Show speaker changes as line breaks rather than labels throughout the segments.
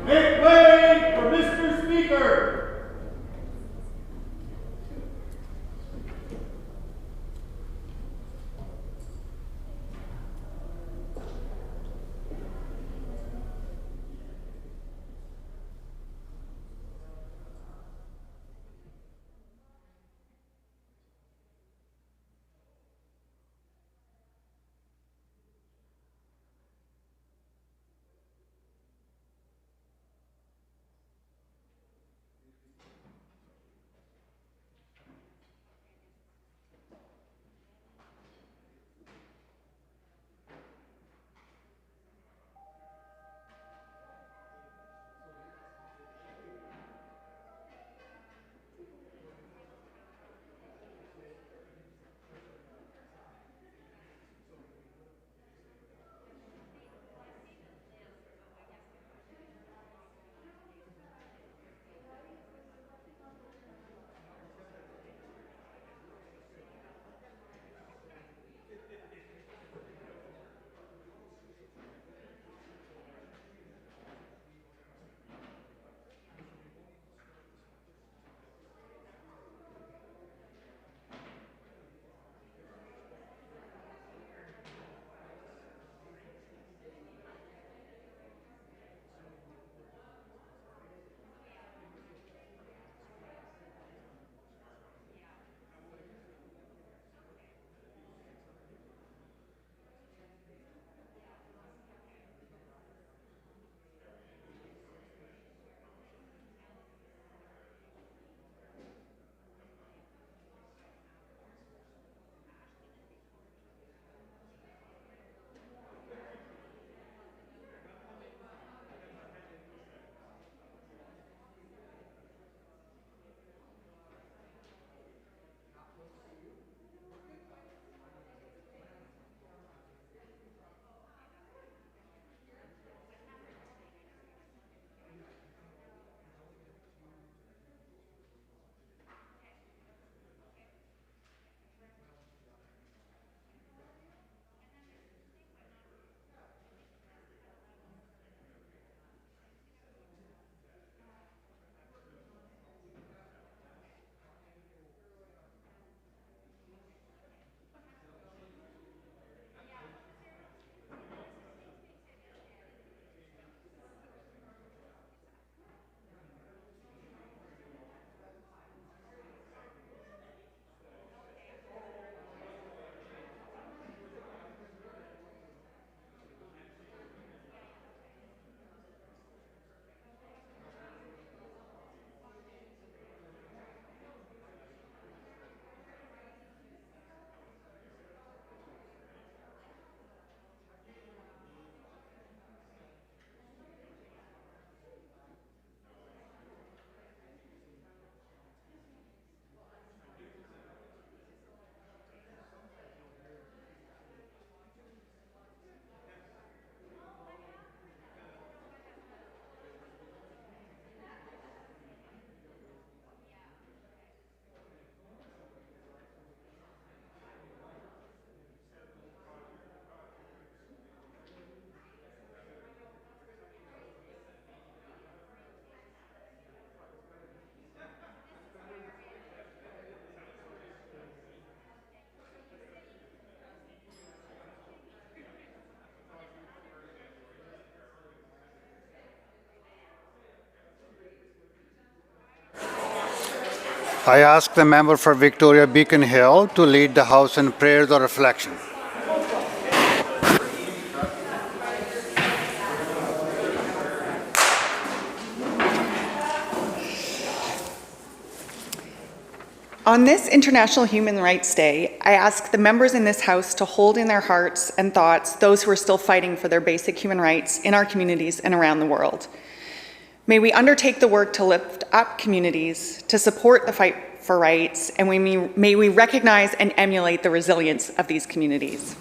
Make way for Mr. Speaker.
I ask the member for Victoria Beacon Hill to lead the House in prayers or reflection.
On this International Human Rights Day, I ask the members in this House to hold in their hearts and thoughts those who are still fighting for their basic human rights in our communities and around the world. May we undertake the work to lift up communities, to support the fight for rights, and may we recognize and emulate the resilience of these communities.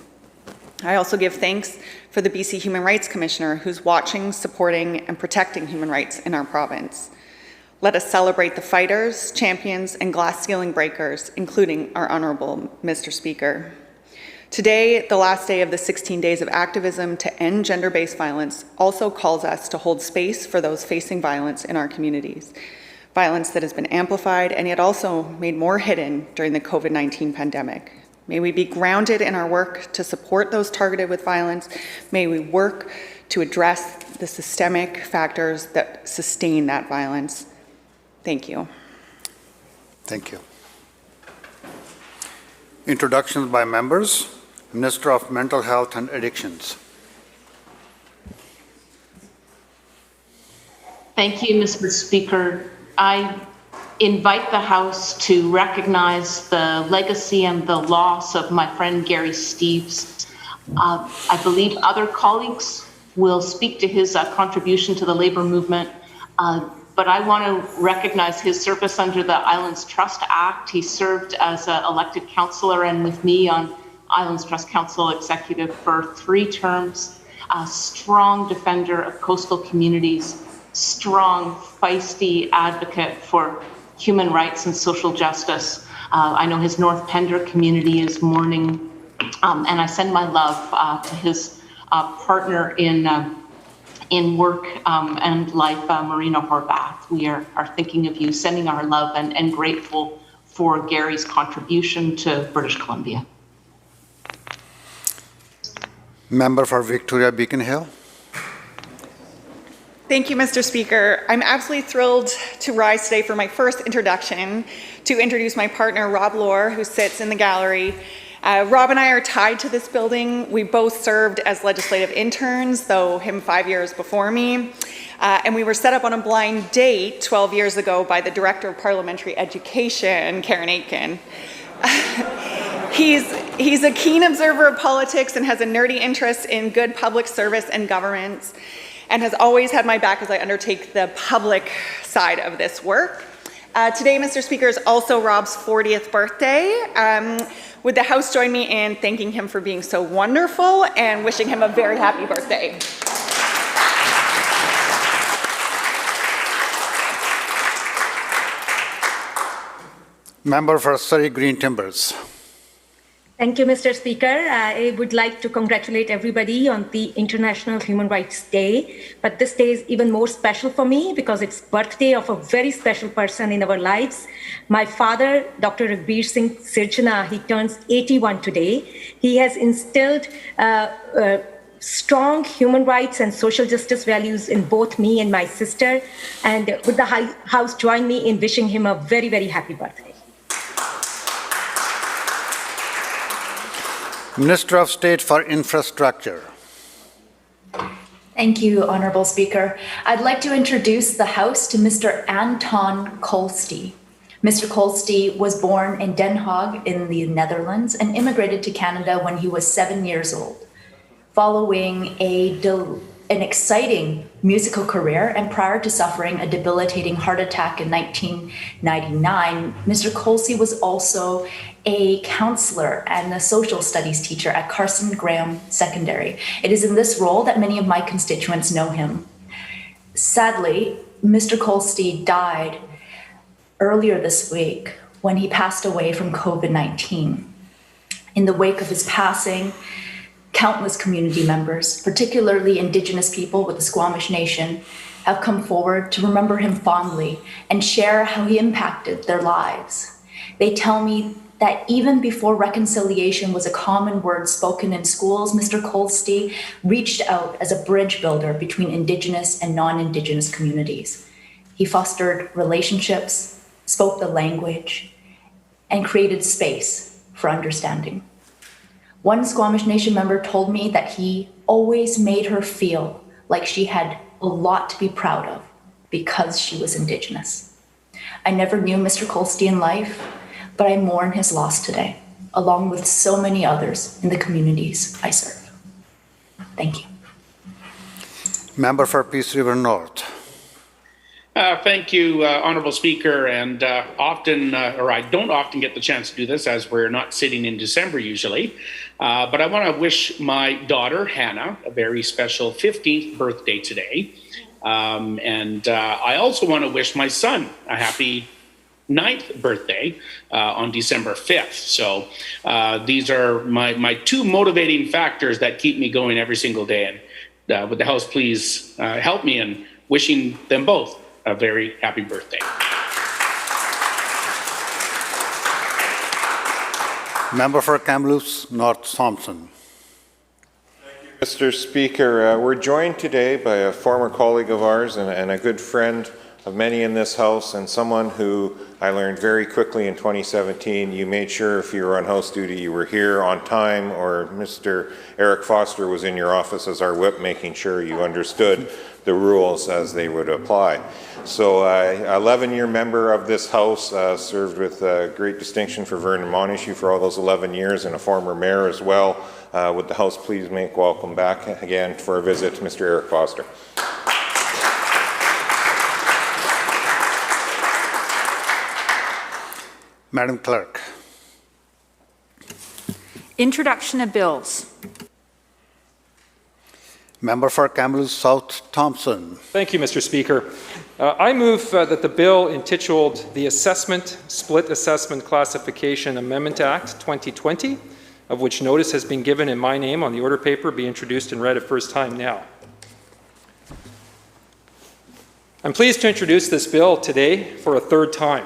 I also give thanks for the BC Human Rights Commissioner who's watching, supporting, and protecting human rights in our province. Let us celebrate the fighters, champions, and glass ceiling breakers, including our Honourable Mr. Speaker. Today, the last day of the 16 days of activism to end gender-based violence, also calls us to hold space for those facing violence in our communities. Violence that has been amplified and yet also made more hidden during the COVID-19 pandemic. May we be grounded in our work to support those targeted with violence. May we work to address the systemic factors that sustain that violence. Thank you.
Thank you. Introductions by members. Minister of Mental Health and Addictions.
Thank you, Mr. Speaker. I invite the House to recognize the legacy and the loss of my friend Gary Steeves. I believe other colleagues will speak to his contribution to the labor movement, but I want to recognize his service under the Islands Trust Act. He served as an elected councillor and with me on Islands Trust Council Executive for 3 terms, a strong defender of coastal communities, strong, feisty advocate for human rights and social justice. I know his North Pender community is mourning, and I send my love to his partner in work and life, Marina Horvath. We are thinking of you, sending our love and grateful for Gary's contribution to British Columbia.
Member for Victoria Beacon Hill.
Thank you, Mr. Speaker. I'm absolutely thrilled to rise today for my first introduction to introduce my partner, Rob Lohr, who sits in the gallery. Rob and I are tied to this building. We both served as legislative interns, though him 5 years before me. And we were set up on a blind date 12 years ago by the Director of Parliamentary Education, Karen Aitken. He's a keen observer of politics and has a nerdy interest in good public service and governance, and has always had my back as I undertake the public side of this work. Today, Mr. Speaker, is also Rob's 40th birthday. Would the House join me in thanking him for being so wonderful and wishing him a very happy birthday?
Member for Surrey Green Timbers.
Thank you, Mr. Speaker. I would like to congratulate everybody on the International Human Rights Day, but this day is even more special for me because it's birthday of a very special person in our lives. My father, Dr. Raghbir Singh Sirjana, he turns 81 today. He has instilled strong human rights and social justice values in both me and my sister, and would the House join me in wishing him a very, very happy birthday.
Minister of State for Infrastructure.
Thank you, Honourable Speaker. I'd like to introduce the House to Mr. Anton Kolstee. Mr. Kolstee was born in Den Haag in the Netherlands and immigrated to Canada when he was 7 years old. Following an exciting musical career and prior to suffering a debilitating heart attack in 1999, Mr. Kolstee was also a counselor and a social studies teacher at Carson Graham Secondary. It is in this role that many of my constituents know him. Sadly, Mr. Kolstee died earlier this week when he passed away from COVID-19. In the wake of his passing, countless community members, particularly Indigenous people with the Squamish Nation, have come forward to remember him fondly and share how he impacted their lives. They tell me that even before reconciliation was a common word spoken in schools, Mr. Kolstee reached out as a bridge builder between Indigenous and non-Indigenous communities. He fostered relationships, spoke the language, and created space for understanding. One Squamish Nation member told me that he always made her feel like she had a lot to be proud of because she was Indigenous. I never knew Mr. Kolstee in life, but I mourn his loss today, along with so many others in the communities I serve. Thank you.
Member for Peace River North.
Thank you, Honourable Speaker, and I don't often get the chance to do this as we're not sitting in December usually, but I want to wish my daughter, Hannah, a very special 15th birthday today, and I also want to wish my son a happy 9th birthday on December 5th. So these are my two motivating factors that keep me going every single day. And would the House please help me in wishing them both a very happy birthday.
Member for Kamloops North Thompson.
Mr. Speaker, we're joined today by a former colleague of ours and a good friend of many in this House, and someone who I learned very quickly in 2017, you made sure if you were on House duty you were here on time, or Mr. Eric Foster was in your office as our whip making sure you understood the rules as they would apply. So 11-year member of this House, served with great distinction for Vernon Montague for all those 11 years, and a former mayor as well. Would the House please make welcome back again for a visit to Mr. Eric Foster.
Madam Clerk.
Introduction of bills.
Member for Kamloops South Thompson.
Thank you, Mr. Speaker. I move that the bill entitled the Assessment Split Assessment Classification Amendment Act 2020, of which notice has been given in my name on the order paper, be introduced and read a first time now. I'm pleased to introduce this bill today for a third time.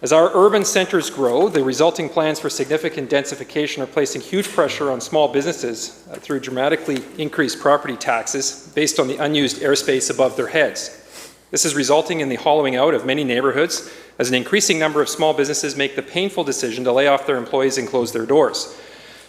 As our urban centres grow, the resulting plans for significant densification are placing huge pressure on small businesses through dramatically increased property taxes based on the unused airspace above their heads. This is resulting in the hollowing out of many neighbourhoods as an increasing number of small businesses make the painful decision to lay off their employees and close their doors.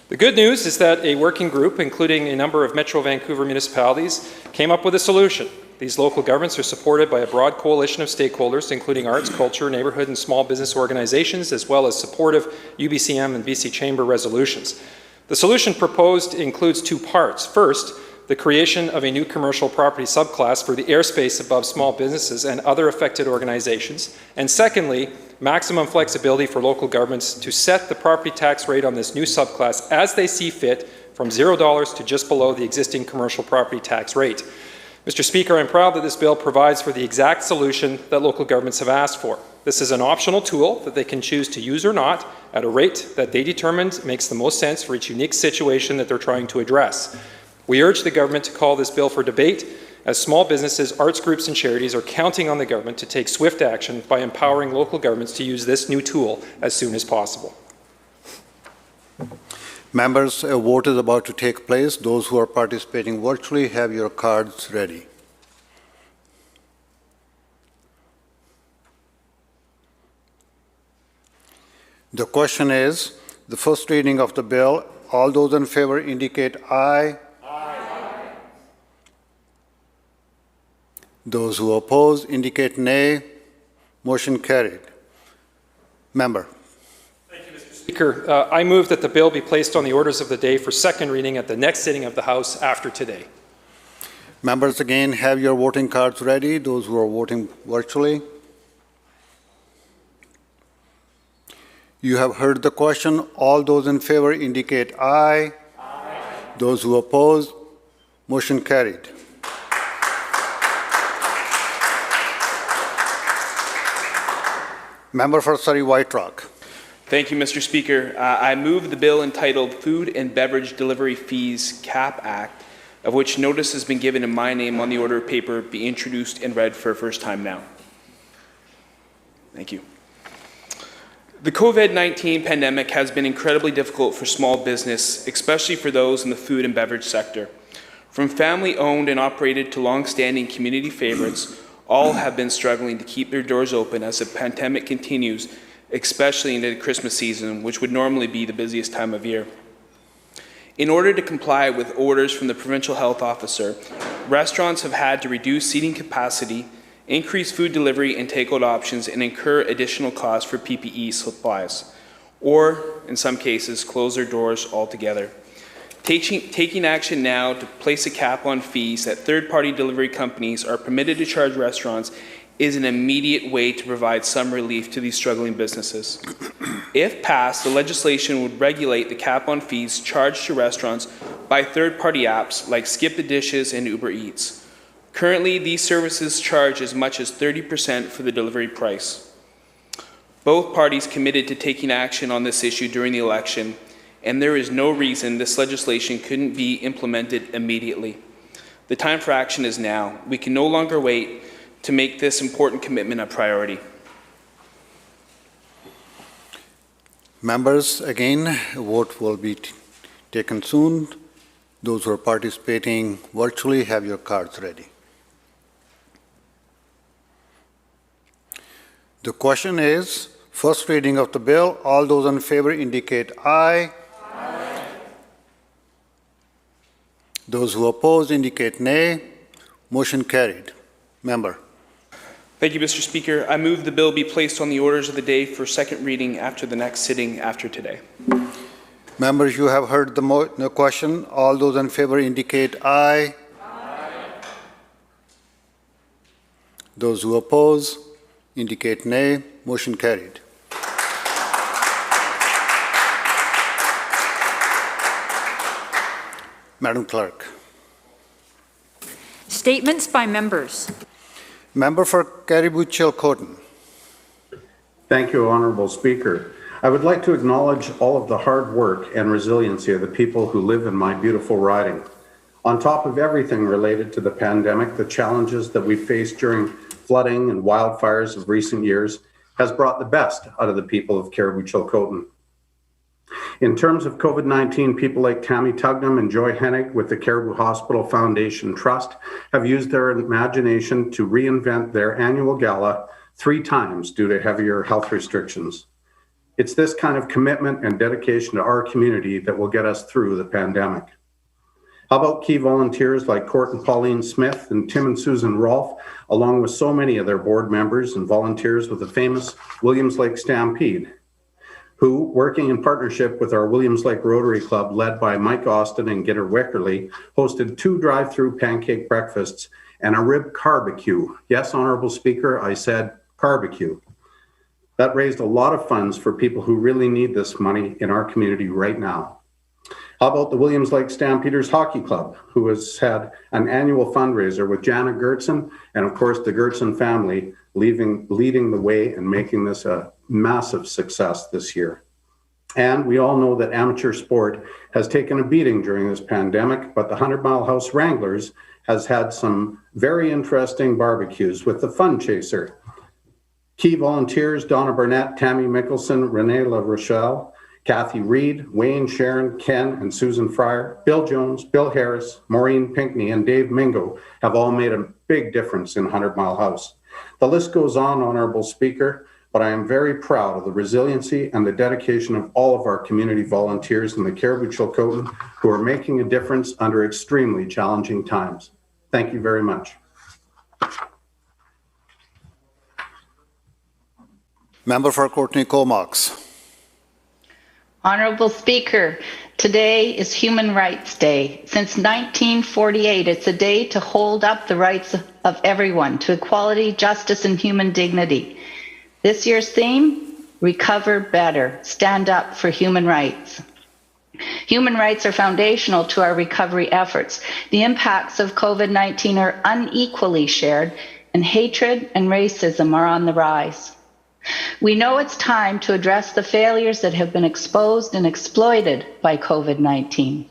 The good news is that a working group, including a number of Metro Vancouver municipalities, came up with a solution. These local governments are supported by a broad coalition of stakeholders, including arts, culture, neighbourhood and small business organizations, as well as supportive UBCM and BC Chamber resolutions. The solution proposed includes two parts. First, the creation of a new commercial property subclass for the airspace above small businesses and other affected organizations. And secondly, maximum flexibility for local governments to set the property tax rate on this new subclass as they see fit, from $0 to just below the existing commercial property tax rate. Mr. Speaker, I'm proud that this bill provides for the exact solution that local governments have asked for. This is an optional tool that they can choose to use or not at a rate that they determined makes the most sense for each unique situation that they're trying to address. We urge the government to call this bill for debate, as small businesses, arts groups and charities are counting on the government to take swift action by empowering local governments to use this new tool as soon as possible.
Members, a vote is about to take place. Those who are participating virtually, have your cards ready. The question is, the first reading of the bill. All those in favor indicate aye. Aye. Those who oppose indicate nay. Motion carried. Member.
Speaker, I move that the bill be placed on the orders of the day for second reading at the next sitting of the House after today.
Members, again, have your voting cards ready, those who are voting virtually. You have heard the question. All those in favor indicate aye. Aye. Those who oppose, motion carried. Member for Surrey White Rock.
Thank you, Mr. Speaker. I move the bill entitled Food and Beverage Delivery Fees Cap Act, of which notice has been given in my name on the order of paper, be introduced and read for a first time now. Thank you. The COVID-19 pandemic has been incredibly difficult for small business, especially for those in the food and beverage sector. From family-owned and operated to long-standing community favorites, all have been struggling to keep their doors open as the pandemic continues, especially into the Christmas season, which would normally be the busiest time of year. In order to comply with orders from the provincial health officer, restaurants have had to reduce seating capacity, increase food delivery and takeout options, and incur additional costs for PPE supplies, or, in some cases, close their doors altogether. Taking action now to place a cap on fees that third-party delivery companies are permitted to charge restaurants is an immediate way to provide some relief to these struggling businesses. If passed, the legislation would regulate the cap on fees charged to restaurants by third-party apps like Skip the Dishes and Uber Eats. Currently, these services charge as much as 30% for the delivery price. Both parties committed to taking action on this issue during the election, and there is no reason this legislation couldn't be implemented immediately. The time for action is now. We can no longer wait to make this important commitment a priority.
Members, again, vote will be taken soon. Those who are participating virtually, have your cards ready. The question is, first reading of the bill. All those in favor indicate aye. Aye. Those who oppose indicate nay. Motion carried. Member.
Thank you, Mr. Speaker. I move the bill be placed on the orders of the day for second reading after the next sitting after today.
Members, you have heard the question. All those in favor indicate aye. Aye. Those who oppose indicate nay. Motion carried. Madam Clerk.
Statements by members.
Member for Caribou-Chilcotin.
Thank you, Honorable Speaker. I would like to acknowledge all of the hard work and resiliency of the people who live in my beautiful riding. On top of everything related to the pandemic, the challenges that we faced during flooding and wildfires of recent years has brought the best out of the people of Caribou-Chilcotin. In terms of COVID-19, people like Tammy Tugnam and Joy Hennig with the Caribou Hospital Foundation Trust have used their imagination to reinvent their annual gala 3 times due to heavier health restrictions. It's this kind of commitment and dedication to our community that will get us through the pandemic. How about key volunteers like Court and Pauline Smith and Tim and Susan Rolfe, along with so many of their board members and volunteers with the famous Williams Lake Stampede, who, working in partnership with our Williams Lake Rotary Club, led by Mike Austin and Gitter Wickerly, hosted 2 drive-through pancake breakfasts and a rib barbecue. Yes, Honorable Speaker, I said barbecue. That raised a lot of funds for people who really need this money in our community right now. How about the Williams Lake Stampeders Hockey Club, who has had an annual fundraiser with Jana Gertson and, of course, the Gertson family leading the way and making this a massive success this year. And we all know that amateur sport has taken a beating during this pandemic, but the 100 Mile House Wranglers has had some very interesting barbecues with the Fun Chaser. Key volunteers, Donna Burnett, Tammy Mickelson, Renee La Rochelle, Kathy Reed, Wayne, Sharon, Ken, and Susan Fryer, Bill Jones, Bill Harris, Maureen Pinckney, and Dave Mingo have all made a big difference in 100 Mile House. The list goes on, Honorable Speaker, but I am very proud of the resiliency and the dedication of all of our community volunteers in the Caribou-Chilcotin who are making a difference under extremely challenging times. Thank you very much.
Member for Courtney Comox.
Honorable Speaker, today is Human Rights Day. Since 1948, it's a day to hold up the rights of everyone to equality, justice, and human dignity. This year's theme, Recover Better, Stand Up for Human Rights. Human rights are foundational to our recovery efforts. The impacts of COVID-19 are unequally shared, and hatred and racism are on the rise. We know it's time to address the failures that have been exposed and exploited by COVID-19.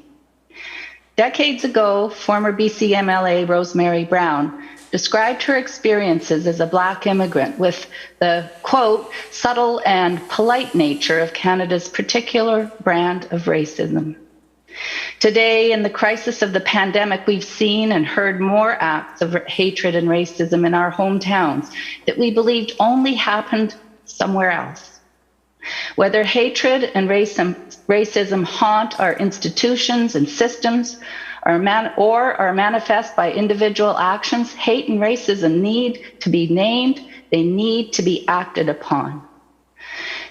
Decades ago, former BC MLA Rosemary Brown described her experiences as a Black immigrant with the, quote, subtle and polite nature of Canada's particular brand of racism. Today, in the crisis of the pandemic, we've seen and heard more acts of hatred and racism in our hometowns that we believed only happened somewhere else. Whether hatred and racism haunt our institutions and systems or are manifest by individual actions, hate and racism need to be named, they need to be acted upon.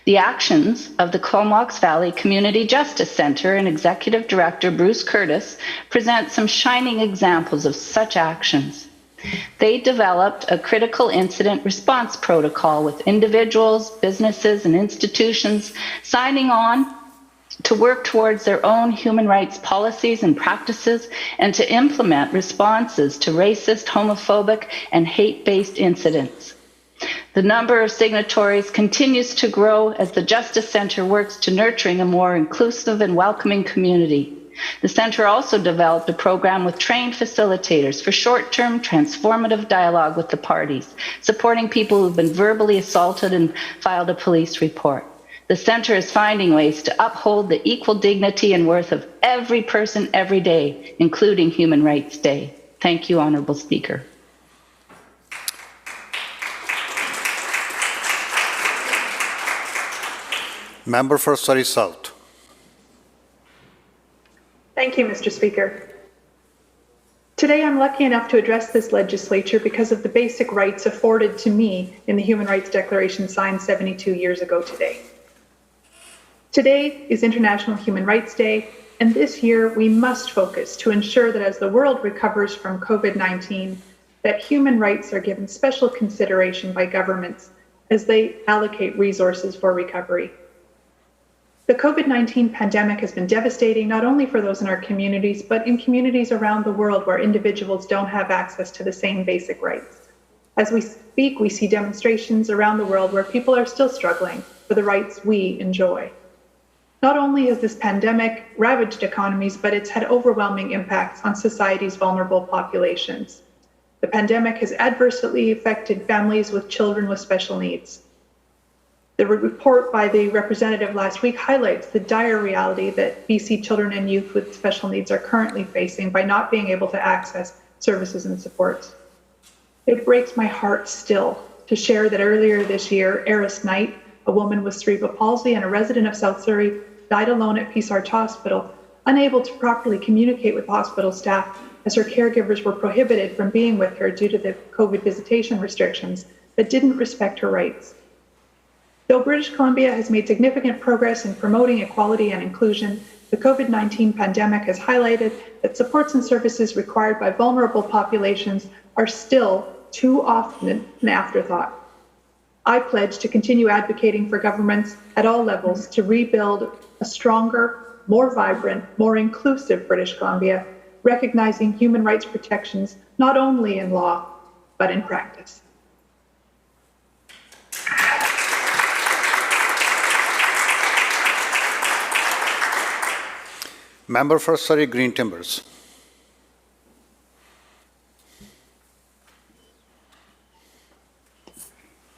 The actions of the Comox Valley Community Justice Center and Executive Director Bruce Curtis present some shining examples of such actions. They developed a critical incident response protocol with individuals, businesses, and institutions signing on to work towards their own human rights policies and practices and to implement responses to racist, homophobic, and hate-based incidents. The number of signatories continues to grow as the Justice Center works to nurturing a more inclusive and welcoming community. The Center also developed a program with trained facilitators for short-term transformative dialogue with the parties, supporting people who've been verbally assaulted and filed a police report. The Center is finding ways to uphold the equal dignity and worth of every person every day, including Human Rights Day. Thank you, Honourable Speaker.
Member for Surrey South.
Thank you, Mr. Speaker. Today, I'm lucky enough to address this legislature because of the basic rights afforded to me in the Human Rights Declaration signed 72 years ago today. Today is International Human Rights Day, and this year we must focus to ensure that as the world recovers from COVID-19, that human rights are given special consideration by governments as they allocate resources for recovery. The COVID-19 pandemic has been devastating not only for those in our communities, but in communities around the world where individuals don't have access to the same basic rights. As we speak, we see demonstrations around the world where people are still struggling for the rights we enjoy. Not only has this pandemic ravaged economies, but it's had overwhelming impacts on society's vulnerable populations. The pandemic has adversely affected families with children with special needs. The report by the representative last week highlights the dire reality that BC children and youth with special needs are currently facing by not being able to access services and supports. It breaks my heart still to share that earlier this year, Eris Knight, a woman with cerebral palsy and a resident of South Surrey, died alone at Peace Arch Hospital, unable to properly communicate with hospital staff as her caregivers were prohibited from being with her due to the COVID visitation restrictions that didn't respect her rights. Though British Columbia has made significant progress in promoting equality and inclusion, the COVID-19 pandemic has highlighted that supports and services required by vulnerable populations are still too often an afterthought. I pledge to continue advocating for governments at all levels to rebuild a stronger, more vibrant, more inclusive British Columbia, recognizing human rights protections not only in law, but in practice.
Member for Surrey Green Timbers.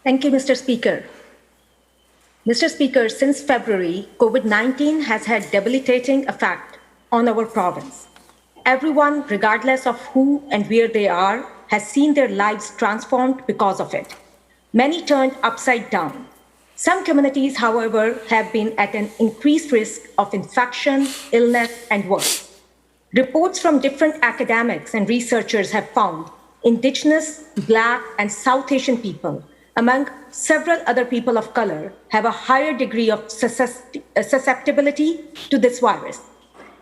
Thank you, Mr. Speaker. Mr. Speaker, since February, COVID-19 has had debilitating effect on our province. Everyone, regardless of who and where they are, has seen their lives transformed because of it. Many turned upside down. Some communities, however, have been at an increased risk of infection, illness, and worse. Reports from different academics and researchers have found Indigenous, Black, and South Asian people, among several other people of color, have a higher degree of susceptibility to this virus.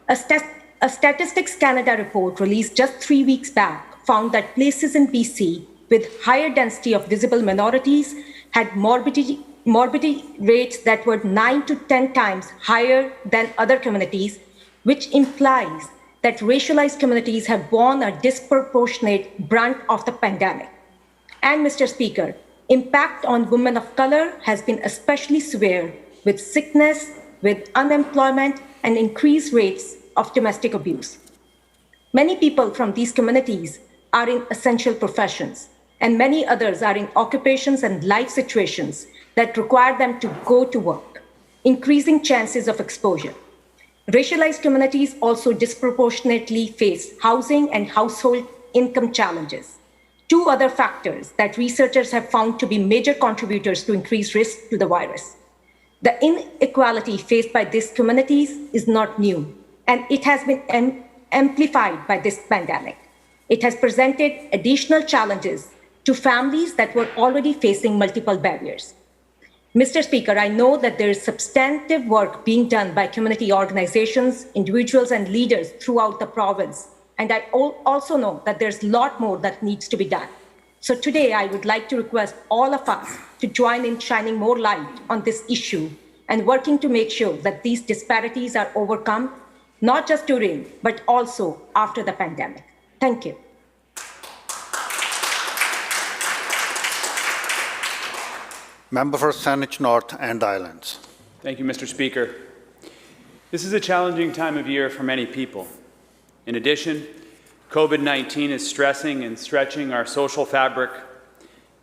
A Statistics Canada report released just 3 weeks back found that places in BC with higher density of visible minorities had morbidity rates that were 9 to 10 times higher than other communities, which implies that racialized communities have borne a disproportionate brunt of the pandemic. And Mr. Speaker, impact on women of color has been especially severe with sickness, with unemployment, and increased rates of domestic abuse. Many people from these communities are in essential professions, and many others are in occupations and life situations that require them to go to work, increasing chances of exposure. Racialized communities also disproportionately face housing and household income challenges, two other factors that researchers have found to be major contributors to increased risk to the virus. The inequality faced by these communities is not new, and it has been amplified by this pandemic. It has presented additional challenges to families that were already facing multiple barriers. Mr. Speaker, I know that there is substantive work being done by community organizations, individuals, and leaders throughout the province. And I also know that there's a lot more that needs to be done. So today, I would like to request all of us to join in shining more light on this issue and working to make sure that these disparities are overcome, not just during, but also after the pandemic. Thank you.
Member for Saanich North and Islands.
Thank you, Mr. Speaker. This is a challenging time of year for many people. In addition, COVID-19 is stressing and stretching our social fabric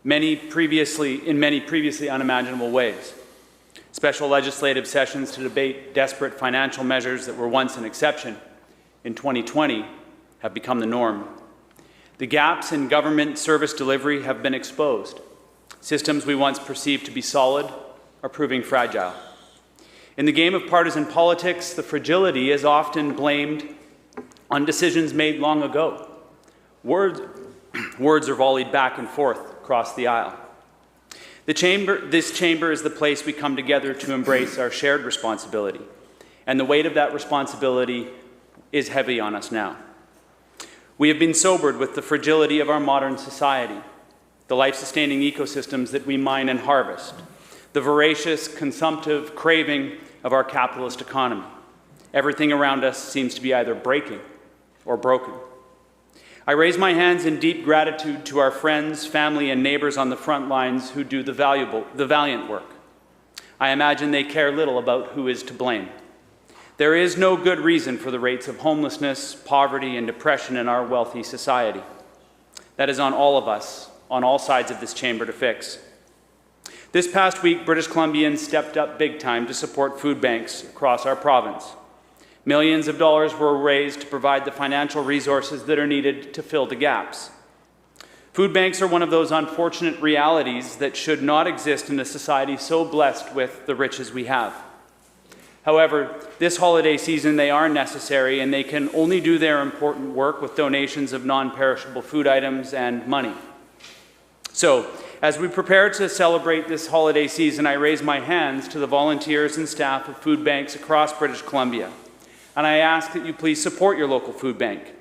in many previously unimaginable ways. Special legislative sessions to debate desperate financial measures that were once an exception in 2020 have become the norm. The gaps in government service delivery have been exposed. Systems we once perceived to be solid are proving fragile. In the game of partisan politics, the fragility is often blamed on decisions made long ago. Words are volleyed back and forth across the aisle. This chamber is the place we come together to embrace our shared responsibility, and the weight of that responsibility is heavy on us now. We have been sobered with the fragility of our modern society, the life-sustaining ecosystems that we mine and harvest, the voracious, consumptive craving of our capitalist economy. Everything around us seems to be either breaking or broken. I raise my hands in deep gratitude to our friends, family, and neighbors on the front lines who do the valiant work. I imagine they care little about who is to blame. There is no good reason for the rates of homelessness, poverty, and depression in our wealthy society. That is on all of us, on all sides of this chamber to fix. This past week, British Columbians stepped up big time to support food banks across our province. Millions of dollars were raised to provide the financial resources that are needed to fill the gaps. Food banks are one of those unfortunate realities that should not exist in a society so blessed with the riches we have. However, this holiday season they are necessary, and they can only do their important work with donations of non-perishable food items and money. So, as we prepare to celebrate this holiday season, I raise my hands to the volunteers and staff of food banks across British Columbia. And I ask that you please support your local food bank,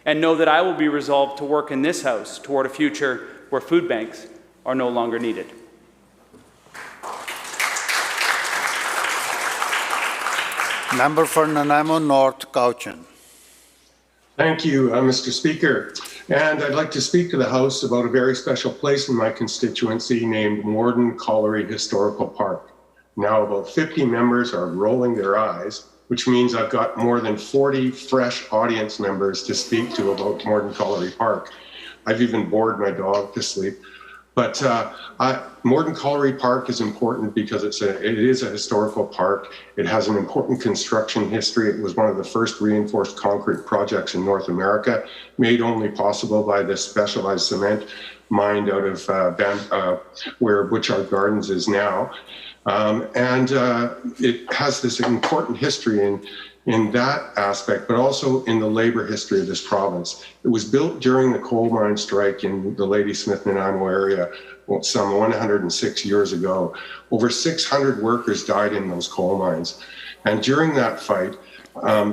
and know that I will be resolved to work in this House toward a future where food banks are no longer needed.
Member for Nanaimo North, Cowichan.
Thank you, Mr. Speaker. And I'd like to speak to the House about a very special place in my constituency named Morden Colliery Historical Park. Now about 50 members are rolling their eyes, which means I've got more than 40 fresh audience members to speak to about Morden Colliery Park. I've even bored my dog to sleep. But Morden Colliery Park is important because it is a historical park. It has an important construction history. It was one of the first reinforced concrete projects in North America, made only possible by this specialized cement mined out of where Butchart Gardens is now. It has this important history in that aspect, but also in the labor history of this province. It was built during the coal mine strike in the Ladysmith, Nanaimo area some 106 years ago. Over 600 workers died in those coal mines. And during that fight,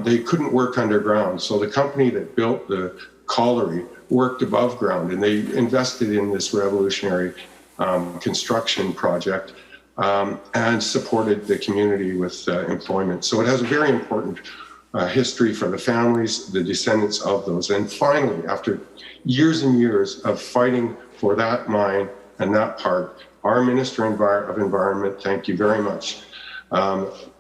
they couldn't work underground. So the company that built the colliery worked above ground, and they invested in this revolutionary construction project and supported the community with employment. So it has a very important history for the families, the descendants of those. And finally, after years and years of fighting for that mine and that park, our Minister of Environment, thank you very much,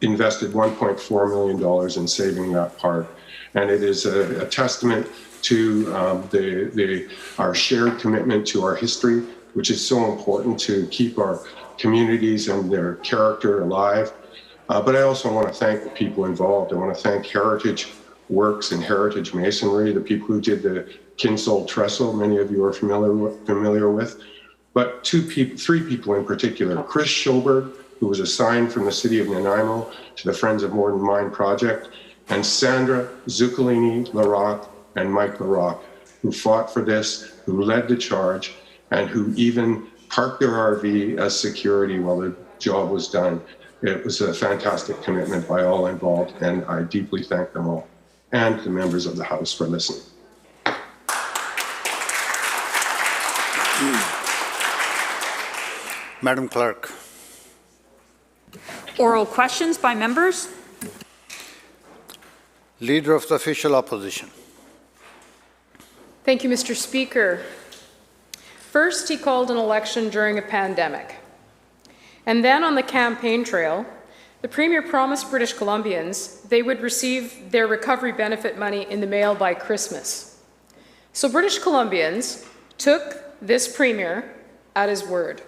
invested $1.4 million in saving that park. And it is a testament to our shared commitment to our history, which is so important to keep our communities and their character alive. But I also want to thank the people involved. I want to thank Heritage Works and Heritage Masonry, the people who did the Kinsole Trestle, many of you are familiar with. But three people in particular, Chris Schoberg, who was assigned from the city of Nanaimo to the Friends of Morden Mine Project, and Sandra Zuccolini-Larocque and Mike Larocque, who fought for this, who led the charge, and who even parked their RV as security while the job was done. It was a fantastic commitment by all involved, and I deeply thank them all, and the members of the House for listening.
Madam Clerk.
Oral questions by members.
Leader of the Official Opposition.
Thank you, Mr. Speaker. First, he called an election during a pandemic.
And then on the campaign trail, the Premier promised British Columbians they would receive their recovery benefit money in the mail by Christmas. So British Columbians took this Premier at his word.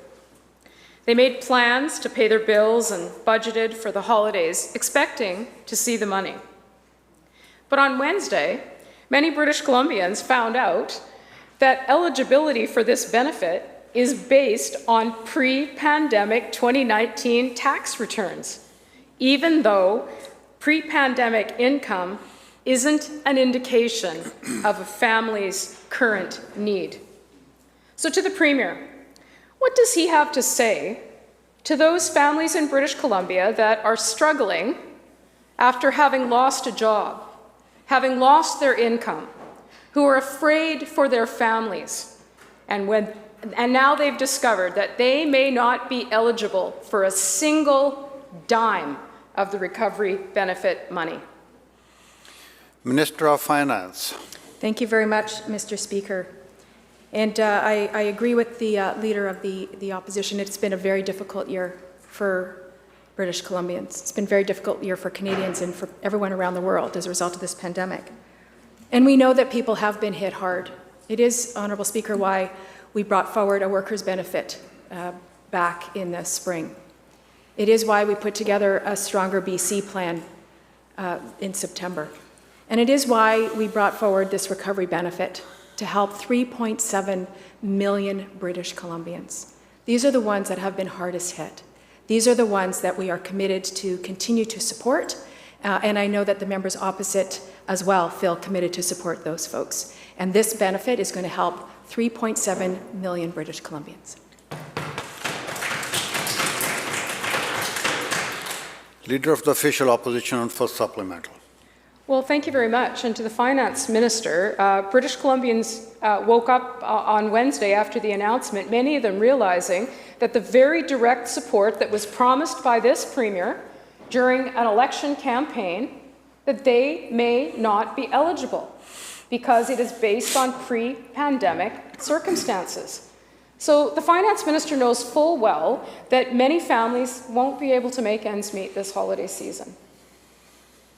They made plans to pay their bills and budgeted for the holidays, expecting to see the money. But on Wednesday, many British Columbians found out that eligibility for this benefit is based on pre-pandemic 2019 tax returns, even though pre-pandemic income isn't an indication of a family's current need. So to the Premier, what does he have to say to those families in British Columbia that are struggling after having lost a job, having lost their income, who are afraid for their families, and now they've discovered that they may not be eligible for a single dime of the recovery benefit money?
Minister of Finance.
Thank you very much, Mr. Speaker. And I agree with the Leader of the Opposition. It's been a very difficult year for British Columbians. It's been a very difficult year for Canadians and for everyone around the world as a result of this pandemic. And we know that people have been hit hard. It is, Honourable Speaker, why we brought forward a workers' benefit back in the spring. It is why we put together a Stronger BC plan in September. And it is why we brought forward this recovery benefit to help 3.7 million British Columbians. These are the ones that have been hardest hit. These are the ones that we are committed to continue to support, and I know that the members opposite as well feel committed to support those folks. And this benefit is going to help 3.7 million British Columbians.
Leader of the Official Opposition on first supplemental.
Well, thank you very much. And to the Finance Minister, British Columbians woke up on Wednesday after the announcement, many of them realizing that the very direct support that was promised by this Premier during an election campaign, that they may not be eligible because it is based on pre-pandemic circumstances. So the Finance Minister knows full well that many families won't be able to make ends meet this holiday season.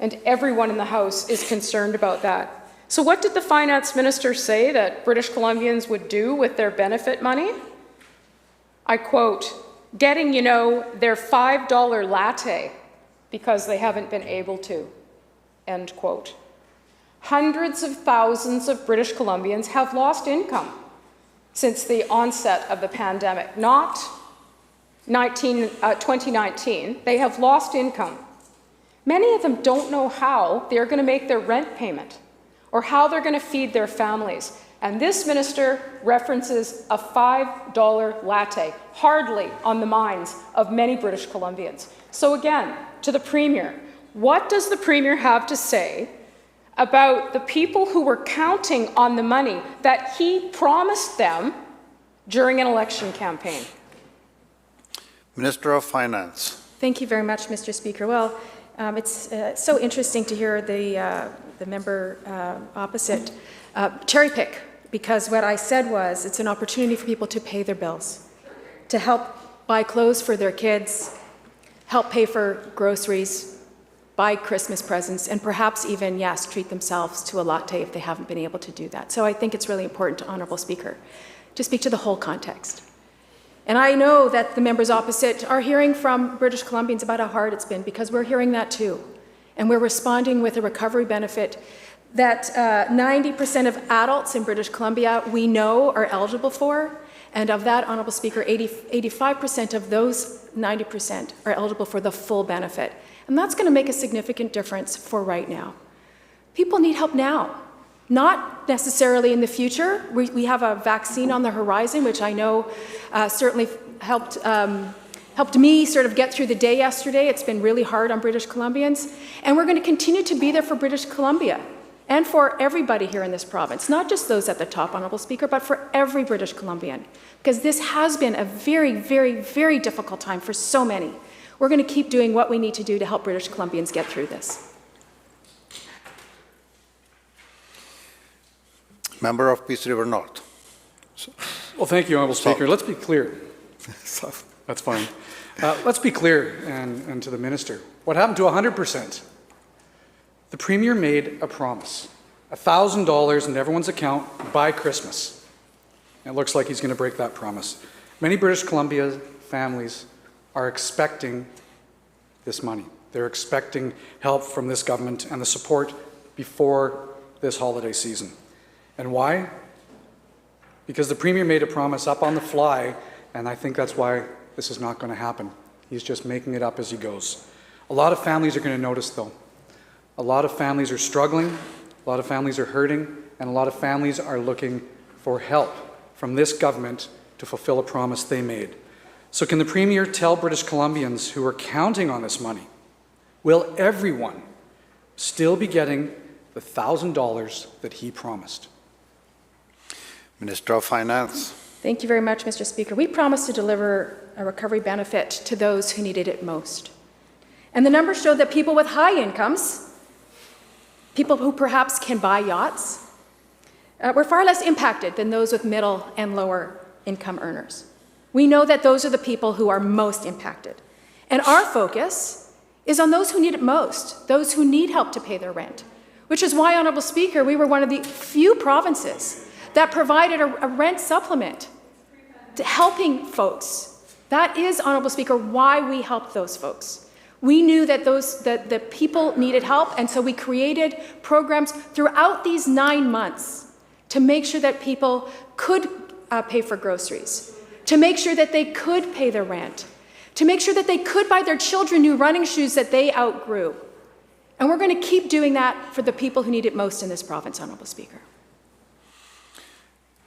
And everyone in the House is concerned about that. So what did the Finance Minister say that British Columbians would do with their benefit money? I quote, getting, their $5 latte because they haven't been able to, end quote. Hundreds of thousands of British Columbians have lost income since the onset of the pandemic, not 2019. They have lost income. Many of them don't know how they're going to make their rent payment or how they're going to feed their families. And this minister references a $5 latte, hardly on the minds of many British Columbians. So again, to the Premier, what does the Premier have to say about the people who were counting on the money that he promised them during an election campaign?
Minister of Finance.
Thank you very much, Mr. Speaker. Well, it's so interesting to hear the member opposite cherry pick, because what I said was it's an opportunity for people to pay their bills, to help buy clothes for their kids, help pay for groceries, buy Christmas presents, and perhaps even, yes, treat themselves to a latte if they haven't been able to do that. So I think it's really important, Honourable Speaker, to speak to the whole context. And I know that the members opposite are hearing from British Columbians about how hard it's been, because we're hearing that too. And we're responding with a recovery benefit that 90% of adults in British Columbia we know are eligible for. And of that, Honourable Speaker, 85% of those 90% are eligible for the full benefit. And that's going to make a significant difference for right now. People need help now, not necessarily in the future. We have a vaccine on the horizon, which I know certainly helped me sort of get through the day yesterday. It's been really hard on British Columbians. And we're going to continue to be there for British Columbia and for everybody here in this province, not just those at the top, Honourable Speaker, but for every British Columbian, because this has been a very, very, very difficult time for so many. We're going to keep doing what we need to do to help British Columbians get through this.
Member of Peace River North.
Well, thank you, Honourable Speaker. Let's be clear. That's fine. Let's be clear, and to the minister, what happened to 100%? The Premier made a promise, $1,000 in everyone's account by Christmas. It looks like he's going to break that promise. Many British Columbia families are expecting this money. They're expecting help from this government and the support before this holiday season. And why? Because the Premier made a promise up on the fly, and I think that's why this is not going to happen. He's just making it up as he goes. A lot of families are going to notice, though. A lot of families are struggling, a lot of families are hurting, and a lot of families are looking for help from this government to fulfill a promise they made. So can the Premier tell British Columbians who are counting on this money, will everyone still be getting the $1,000 that he promised?
Minister of Finance.
Thank you very much, Mr. Speaker. We promised to deliver a recovery benefit to those who needed it most. And the numbers show that people with high incomes, people who perhaps can buy yachts, were far less impacted than those with middle and lower income earners. We know that those are the people who are most impacted. And our focus is on those who need it most, those who need help to pay their rent, which is why, Honourable Speaker, we were one of the few provinces that provided a rent supplement to helping folks. That is, Honourable Speaker, why we helped those folks. We knew that the people needed help, and so we created programs throughout these 9 months to make sure that people could pay for groceries, to make sure that they could pay their rent, to make sure that they could buy their children new running shoes that they outgrew. And we're going to keep doing that for the people who need it most in this province, Honourable Speaker.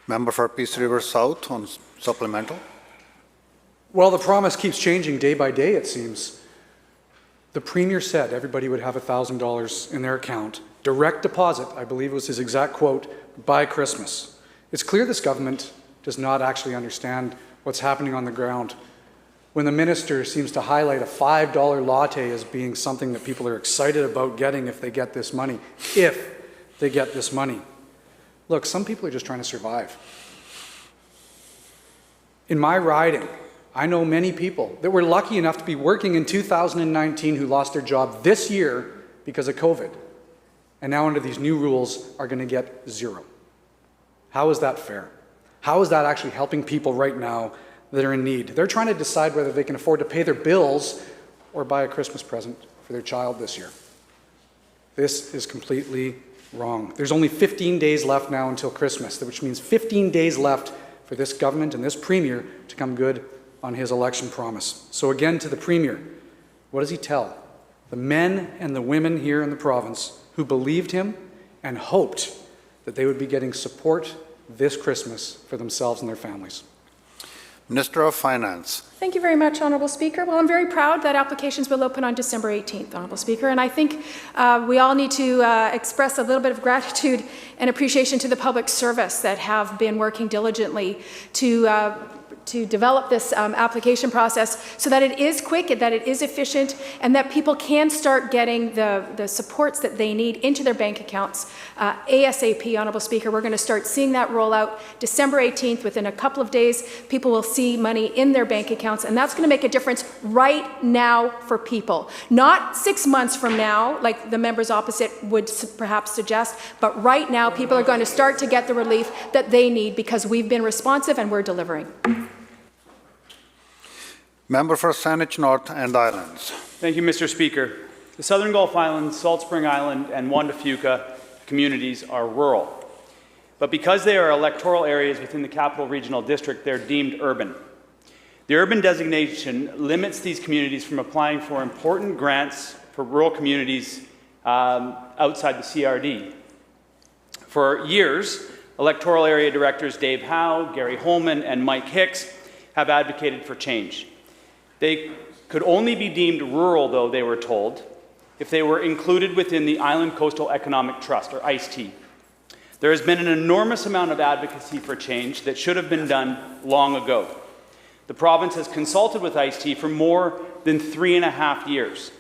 Member for Peace River South on supplemental.
Well, the promise keeps changing day by day, it seems. The Premier said everybody would have $1,000 in their account, direct deposit, I believe was his exact quote, by Christmas. It's clear this government does not actually understand what's happening on the ground. When the minister seems to highlight a $5 latte as being something that people are excited about getting if they get this money, Look, some people are just trying to survive. In my riding, I know many people that were lucky enough to be working in 2019 who lost their job this year because of COVID, and now under these new rules are going to get zero. How is that fair? How is that actually helping people right now that are in need? They're trying to decide whether they can afford to pay their bills or buy a Christmas present for their child this year. This is completely wrong. There's only 15 days left now until Christmas, which means 15 days left for this government and this Premier to come good on his election promise. So again, to the Premier, what does he tell the men and the women here in the province who believed him and hoped that they would be getting support this Christmas for themselves and their families?
Minister of Finance.
Thank you very much, Honourable Speaker. Well, I'm very proud that applications will open on December 18th, Honourable Speaker, and I think we all need to express a little bit of gratitude and appreciation to the public service that have been working diligently to develop this application process so that it is quick, that it is efficient, and that people can start getting the supports that they need into their bank accounts ASAP, Honourable Speaker. We're going to start seeing that roll out December 18th. Within a couple of days, people will see money in their bank accounts, and that's going to make a difference right now for people. Not 6 months from now, like the members opposite would perhaps suggest, but right now people are going to start to get the relief that they need because we've been responsive and we're delivering.
Member for Saanich North and Islands.
Thank you, Mr. Speaker. The Southern Gulf Islands, Salt Spring Island, and Juan de Fuca communities are rural. But because they are electoral areas within the Capital Regional District, they're deemed urban. The urban designation limits these communities from applying for important grants for rural communities outside the CRD. For years, electoral area directors Dave Howe, Gary Holman, and Mike Hicks have advocated for change. They could only be deemed rural, though, they were told, if they were included within the Island Coastal Economic Trust, or ICT. There has been an enormous amount of advocacy for change that should have been done long ago. The province has consulted with ICT for more than 3.5 years.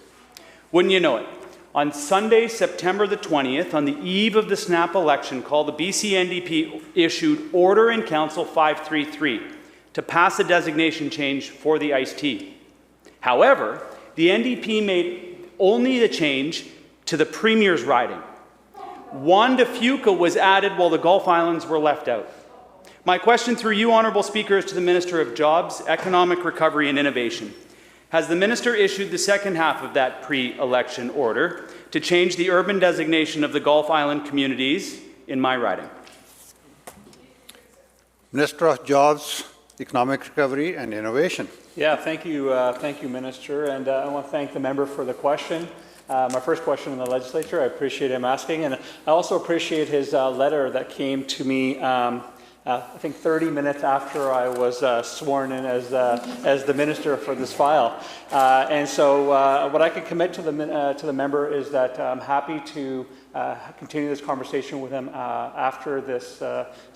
Wouldn't you know it? On Sunday, September the 20th, on the eve of the snap election call, the BC NDP issued Order in Council 533, to pass a designation change for the iced tea. However, the NDP made only the change to the Premier's riding. Juan de Fuca was added while the Gulf Islands were left out. My question through you, Honourable Speaker, is to the Minister of Jobs, Economic Recovery and Innovation. Has the Minister issued the second half of that pre-election order to change the urban designation of the Gulf Island communities in my riding?
Minister of Jobs, Economic Recovery and Innovation.
Yeah, thank you, Minister, and I want to thank the member for the question. My first question in the Legislature, I appreciate him asking, and I also appreciate his letter that came to me I think 30 minutes after I was sworn in as the minister for this file. And so what I can commit to the member is that I'm happy to continue this conversation with him after this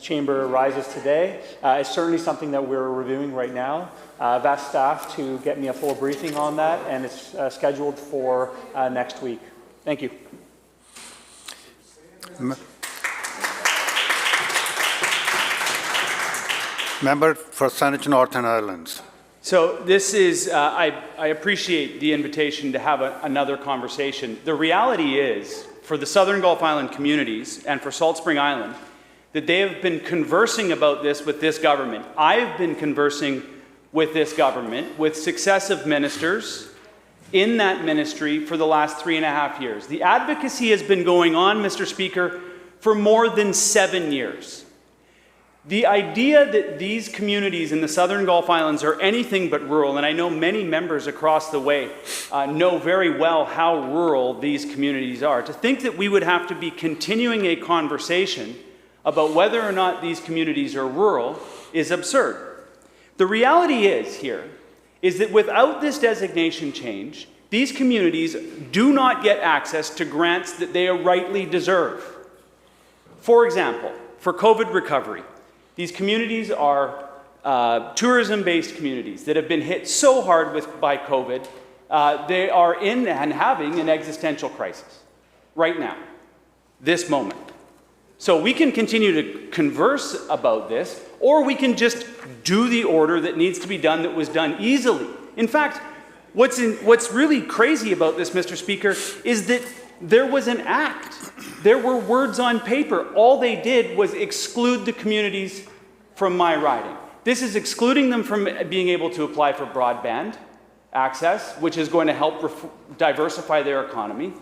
chamber rises today. It's certainly something that we're reviewing right now. I've asked staff to get me a full briefing on that, and it's scheduled for next week. Thank you.
Member for Saanich Northern Islands.
So this is, I appreciate the invitation to have another conversation. The reality is, for the Southern Gulf Island communities and for Salt Spring Island, that they have been conversing about this with this government. I've been conversing with this government, with successive ministers in that ministry for the last 3.5 years. The advocacy has been going on, Mr. Speaker, for more than 7 years. The idea that these communities in the Southern Gulf Islands are anything but rural, and I know many members across the way know very well how rural these communities are, to think that we would have to be continuing a conversation about whether or not these communities are rural is absurd. The reality is that without this designation change, these communities do not get access to grants that they rightly deserve. For example, for COVID recovery, these communities are tourism-based communities that have been hit so hard by COVID, they are in and having an existential crisis right now, this moment. So we can continue to converse about this, or we can just do the order that needs to be done that was done easily. In fact, what's really crazy about this, Mr. Speaker, is that there was an act. There were words on paper. All they did was exclude the communities from my riding. This is excluding them from being able to apply for broadband access, which is going to help diversify their economy.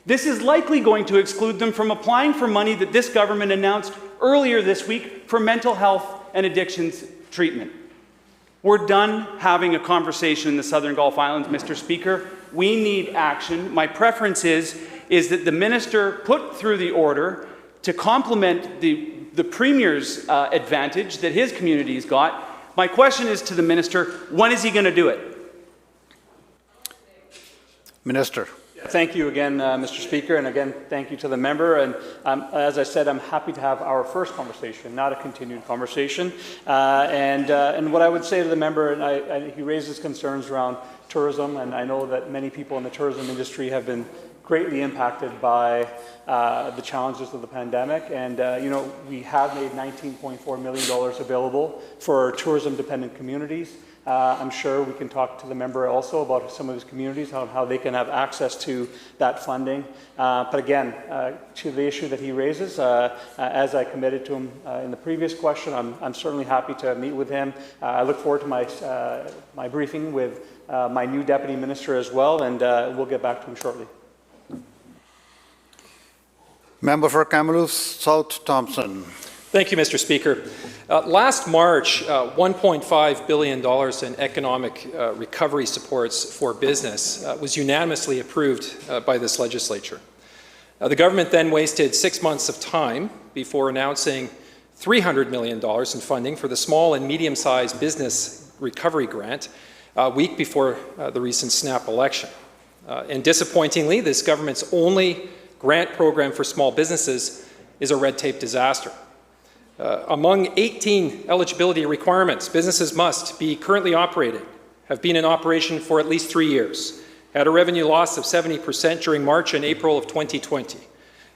This is likely going to exclude them from applying for money that this government announced earlier this week for mental health and addictions treatment. We're done having a conversation in the Southern Gulf Islands, Mr. Speaker. We need action. My preference is that the minister put through the order to complement the Premier's advantage that his community's got. My question is to the minister, when is he going to do it?
Minister.
Thank you again, Mr. Speaker, and again, thank you to the member. And as I said, I'm happy to have our first conversation, not a continued conversation. And what I would say to the member, and he raises concerns around tourism, and I know that many people in the tourism industry have been greatly impacted by the challenges of the pandemic. And, we have made $19.4 million available for tourism-dependent communities. I'm sure we can talk to the member also about some of his communities, how they can have access to that funding. But again, to the issue that he raises, as I committed to him in the previous question, I'm certainly happy to meet with him. I look forward to my briefing with my new Deputy Minister as well, and we'll get back to him shortly.
Member for Kamloops South Thompson.
Thank you, Mr. Speaker. Last March, $1.5 billion in economic recovery supports for business was unanimously approved by this legislature. The government then wasted 6 months of time before announcing $300 million in funding for the small and medium-sized business recovery grant a week before the recent snap election. And disappointingly, this government's only grant program for small businesses is a red tape disaster. Among 18 eligibility requirements, businesses must be currently operating, have been in operation for at least 3 years, had a revenue loss of 70% during March and April of 2020,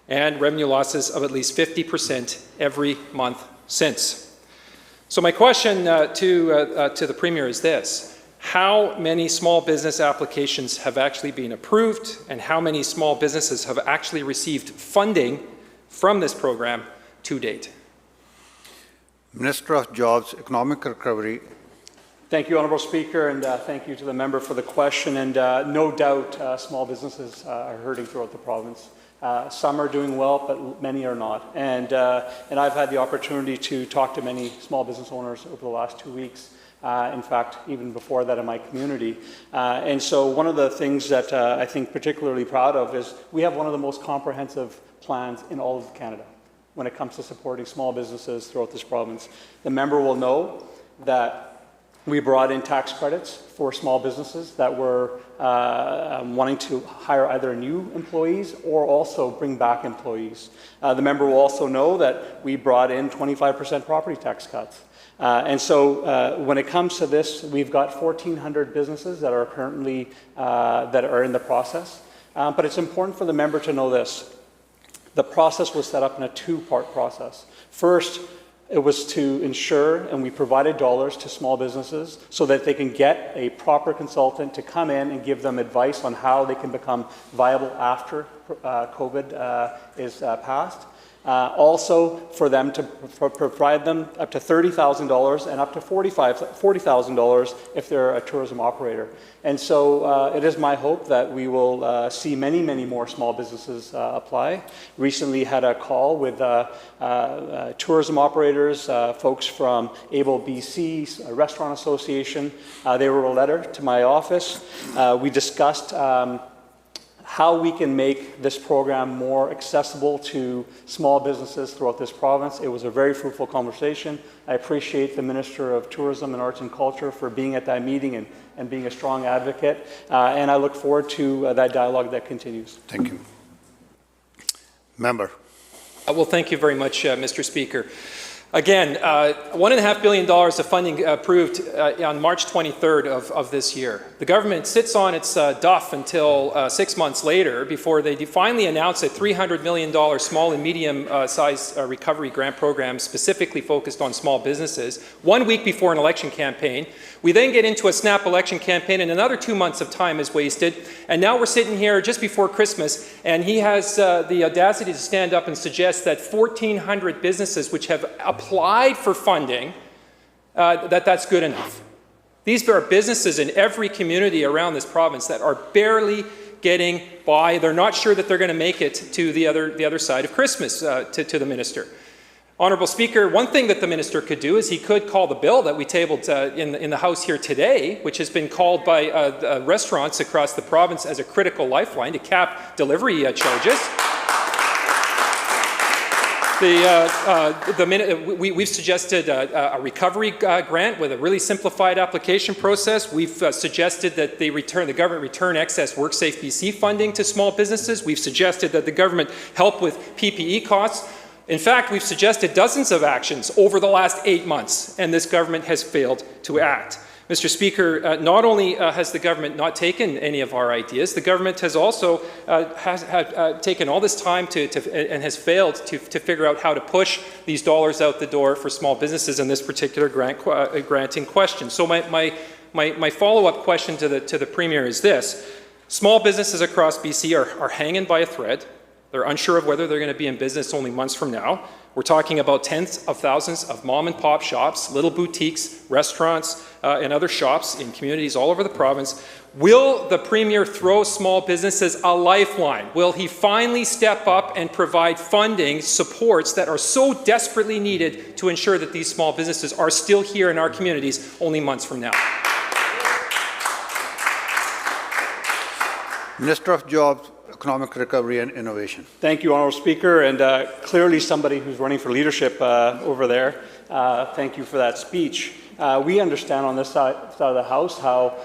and revenue losses of at least 50% every month since. So my question to the Premier is this. How many small business applications have actually been approved, and how many small businesses have actually received funding from this program to date?
Minister of Jobs, Economic Recovery.
Thank you, Honourable Speaker, and thank you to the member for the question. And no doubt small businesses are hurting throughout the province. Some are doing well, but many are not. And I've had the opportunity to talk to many small business owners over the last 2 weeks. In fact, even before that in my community. And so one of the things that I think particularly proud of is we have one of the most comprehensive plans in all of Canada when it comes to supporting small businesses throughout this province. The member will know that we brought in tax credits for small businesses that were wanting to hire either new employees or also bring back employees. The member will also know that we brought in 25% property tax cuts. And so when it comes to this, we've got 1,400 businesses that are currently that are in the process. But it's important for the member to know this. The process was set up in a two-part process. First, it was to ensure, and we provided dollars to small businesses so that they can get a proper consultant to come in and give them advice on how they can become viable after COVID is passed. Also, for them to provide them up to $30,000 and up to $40,000 if they're a tourism operator. And so it is my hope that we will see many, many more small businesses apply. Recently had a call with tourism operators, folks from Able BC, a restaurant association. They wrote a letter to my office. We discussed how we can make this program more accessible to small businesses throughout this province. It was a very fruitful conversation. I appreciate the Minister of Tourism and Arts and Culture for being at that meeting and being a strong advocate. And I look forward to that dialogue that continues.
Thank you. Member.
Well, thank you very much, Mr. Speaker. Again, $1.5 billion of funding approved on March 23rd of this year. The government sits on its duff until 6 months later before they finally announce a $300 million small and medium-sized recovery grant program specifically focused on small businesses, 1 week before an election campaign. We then get into a snap election campaign and another 2 months of time is wasted. And now we're sitting here just before Christmas and he has the audacity to stand up and suggest that 1,400 businesses which have applied for funding, that's good enough. These are businesses in every community around this province that are barely getting by. They're not sure that they're going to make it to the other side of Christmas, to the minister. Honourable Speaker, one thing that the minister could do is he could call the bill that we tabled in the House here today, which has been called by restaurants across the province as a critical lifeline to cap delivery charges. We've suggested a recovery grant with a really simplified application process. We've suggested that the government return excess WorkSafe BC funding to small businesses. We've suggested that the government help with PPE costs. In fact, we've suggested dozens of actions over the last 8 months, and this government has failed to act. Mr. Speaker, not only has the government not taken any of our ideas, the government has also taken all this time and has failed to figure out how to push these dollars out the door for small businesses in this particular grant in question. So my follow-up question to the Premier is this. Small businesses across BC are hanging by a thread. They're unsure of whether they're going to be in business only months from now. We're talking about tens of thousands of mom and pop shops, little boutiques, restaurants, and other shops in communities all over the province. Will the Premier throw small businesses a lifeline? Will he finally step up and provide funding supports that are so desperately needed to ensure that these small businesses are still here in our communities only months from now?
Minister of Jobs, Economic Recovery and Innovation.
Thank you, Honourable Speaker, and clearly somebody who's running for leadership over there. Thank you for that speech. We understand on this side of the House how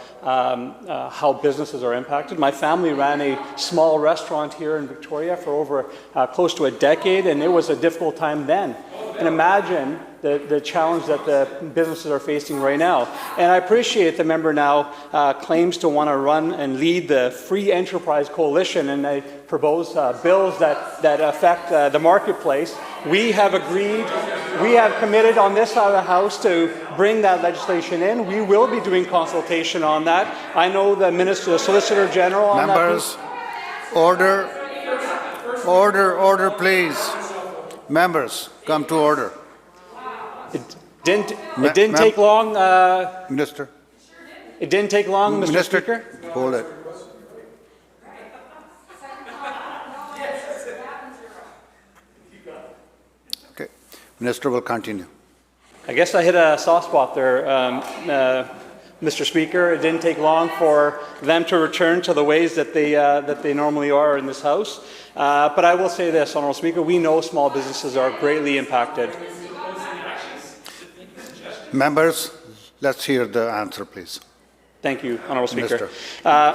businesses are impacted. My family ran a small restaurant here in Victoria for over close to a decade, and it was a difficult time then. And imagine the challenge that the businesses are facing right now. And I appreciate the member now claims to want to run and lead the Free Enterprise Coalition, and they propose bills that affect the marketplace. We have agreed we have committed on this side of the House to bring that legislation in. We will be doing consultation on that. I know the Minister, the Solicitor General on
Members,
that.
order, order, please. Members, come to order.
It didn't take long.
Minister.
It didn't take long, Mr. Speaker.
Hold it. Okay, Minister will continue.
I guess I hit a soft spot there, Mr. Speaker. It didn't take long for them to return to the ways that they normally are in this House. But I will say this, Honourable Speaker, we know small businesses are greatly impacted.
Members, let's hear the answer, please.
Thank you, Honourable Speaker.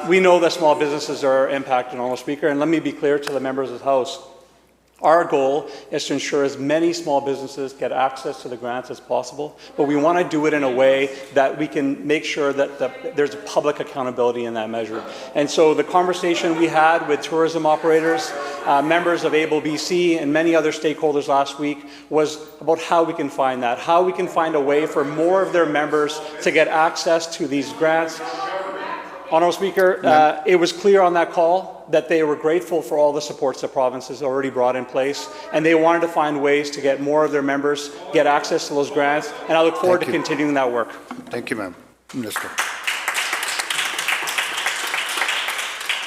We know that small businesses are impacted, Honourable Speaker, and let me be clear to the members of the House. Our goal is to ensure as many small businesses get access to the grants as possible, but we want to do it in a way that we can make sure that there's public accountability in that measure. And so the conversation we had with tourism operators, members of Able BC, and many other stakeholders last week was about how we can find that, how we can find a way for more of their members to get access to these grants. Honourable Speaker, it was clear on that call that they were grateful for all the supports the province has already brought in place, and they wanted to find ways to get more of their members get access to those grants, and I look forward to continuing that work.
Thank you, ma'am. Minister.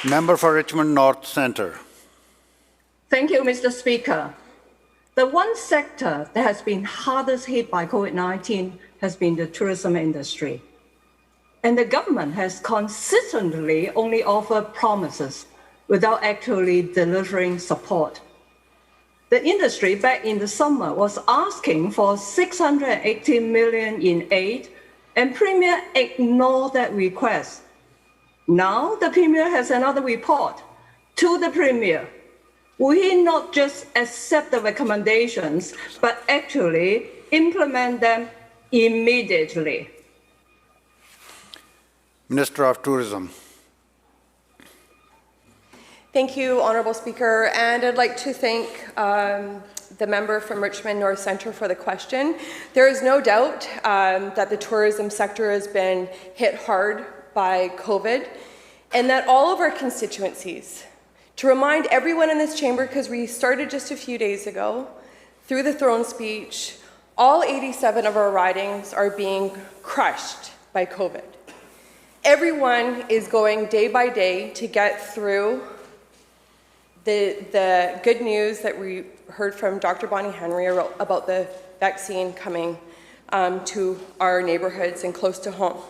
Member for Richmond North Centre.
Thank you, Mr. Speaker. The one sector that has been hardest hit by COVID-19 has been the tourism industry. And the government has consistently only offered promises without actually delivering support. The industry back in the summer was asking for $680 million in aid, and Premier ignored that request. Now the Premier has another report. To the Premier, will he not just accept the recommendations, but actually implement them immediately?
Minister of Tourism.
Thank you, Honourable Speaker, and I'd like to thank the member from Richmond North Centre for the question. There is no doubt that the tourism sector has been hit hard by COVID, and that all of our constituencies, to remind everyone in this chamber, because we started just a few days ago, through the throne speech, all 87 of our ridings are being crushed by COVID. Everyone is going day by day to get through the good news that we heard from Dr. Bonnie Henry about the vaccine coming to our neighborhoods and close to home.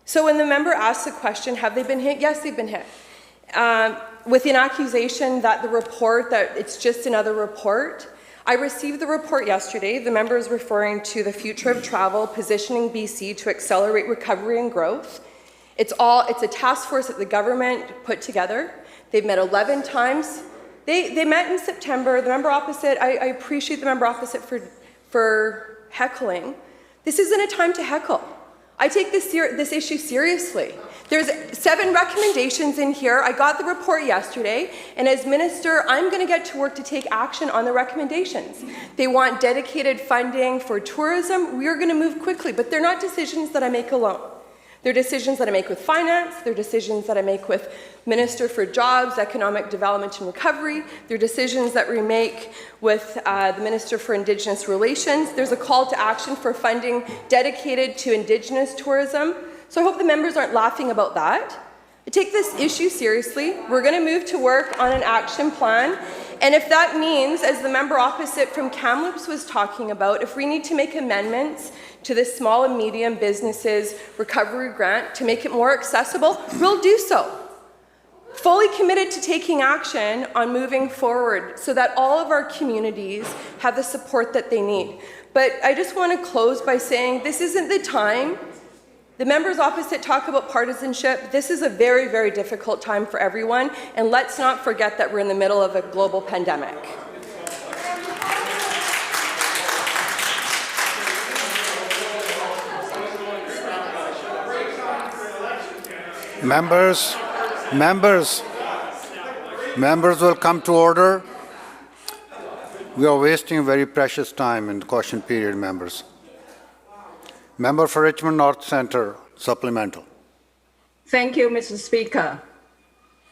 So when the member asks the question, have they been hit? Yes, they've been hit. With an accusation that the report, that it's just another report. I received the report yesterday. The member is referring to the future of travel, positioning BC to accelerate recovery and growth. It's a task force that the government put together. They've met 11 times. They met in September. The member opposite, I appreciate the member opposite for heckling. This isn't a time to heckle. I take this issue seriously. There's 7 recommendations in here. I got the report yesterday, and as Minister, I'm going to get to work to take action on the recommendations. They want dedicated funding for tourism. We are going to move quickly, but they're not decisions that I make alone. They're decisions that I make with finance. They're decisions that I make with Minister for Jobs, Economic Development and Recovery. They're decisions that we make with the Minister for Indigenous Relations. There's a call to action for funding dedicated to Indigenous tourism. So I hope the members aren't laughing about that. I take this issue seriously. We're going to move to work on an action plan. And if that means, as the member opposite from Kamloops was talking about, if we need to make amendments to the small and medium businesses recovery grant to make it more accessible, we'll do so. Fully committed to taking action on moving forward so that all of our communities have the support that they need. But I just want to close by saying this isn't the time. The members opposite talk about partisanship. This is a very, very difficult time for everyone, and let's not forget that we're in the middle of a global pandemic. Members
will come to order. We are wasting very precious time in the question period, members. Member for Richmond North Centre, supplemental.
Thank you, Mr. Speaker.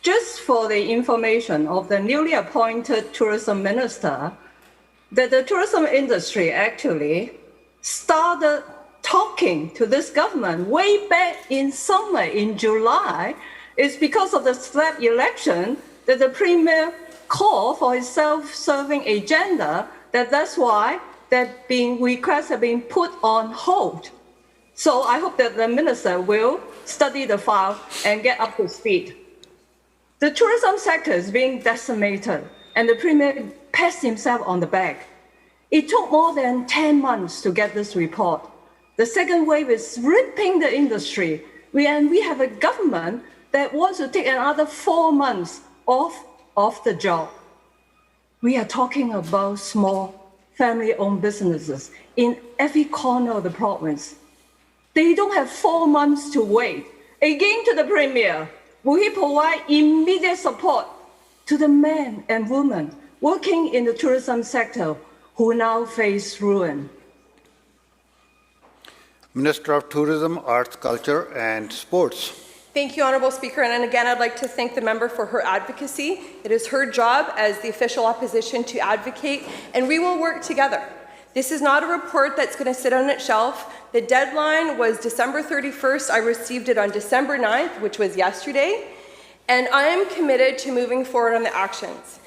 Just for the information of the newly appointed tourism minister, that the tourism industry actually started talking to this government way back in summer, in July, is because of the SLAP election that the Premier called for his self-serving agenda, that's why that requests have been put on hold. So I hope that the minister will study the file and get up to speed. The tourism sector is being decimated, and the Premier pats himself on the back. It took more than 10 months to get this report. The second wave is ripping the industry, and we have a government that wants to take another 4 months off the job. We are talking about small family-owned businesses in every corner of the province. They don't have 4 months to wait. Again, to the Premier, will he provide immediate support to the men and women working in the tourism sector who now face ruin?
Minister of Tourism, Arts, Culture and Sports.
Thank you, Honourable Speaker. And again, I'd like to thank the member for her advocacy. It is her job as the official opposition to advocate, and we will work together. This is not a report that's going to sit on its shelf. The deadline was December 31st. I received it on December 9th, which was yesterday. And I am committed to moving forward on the actions.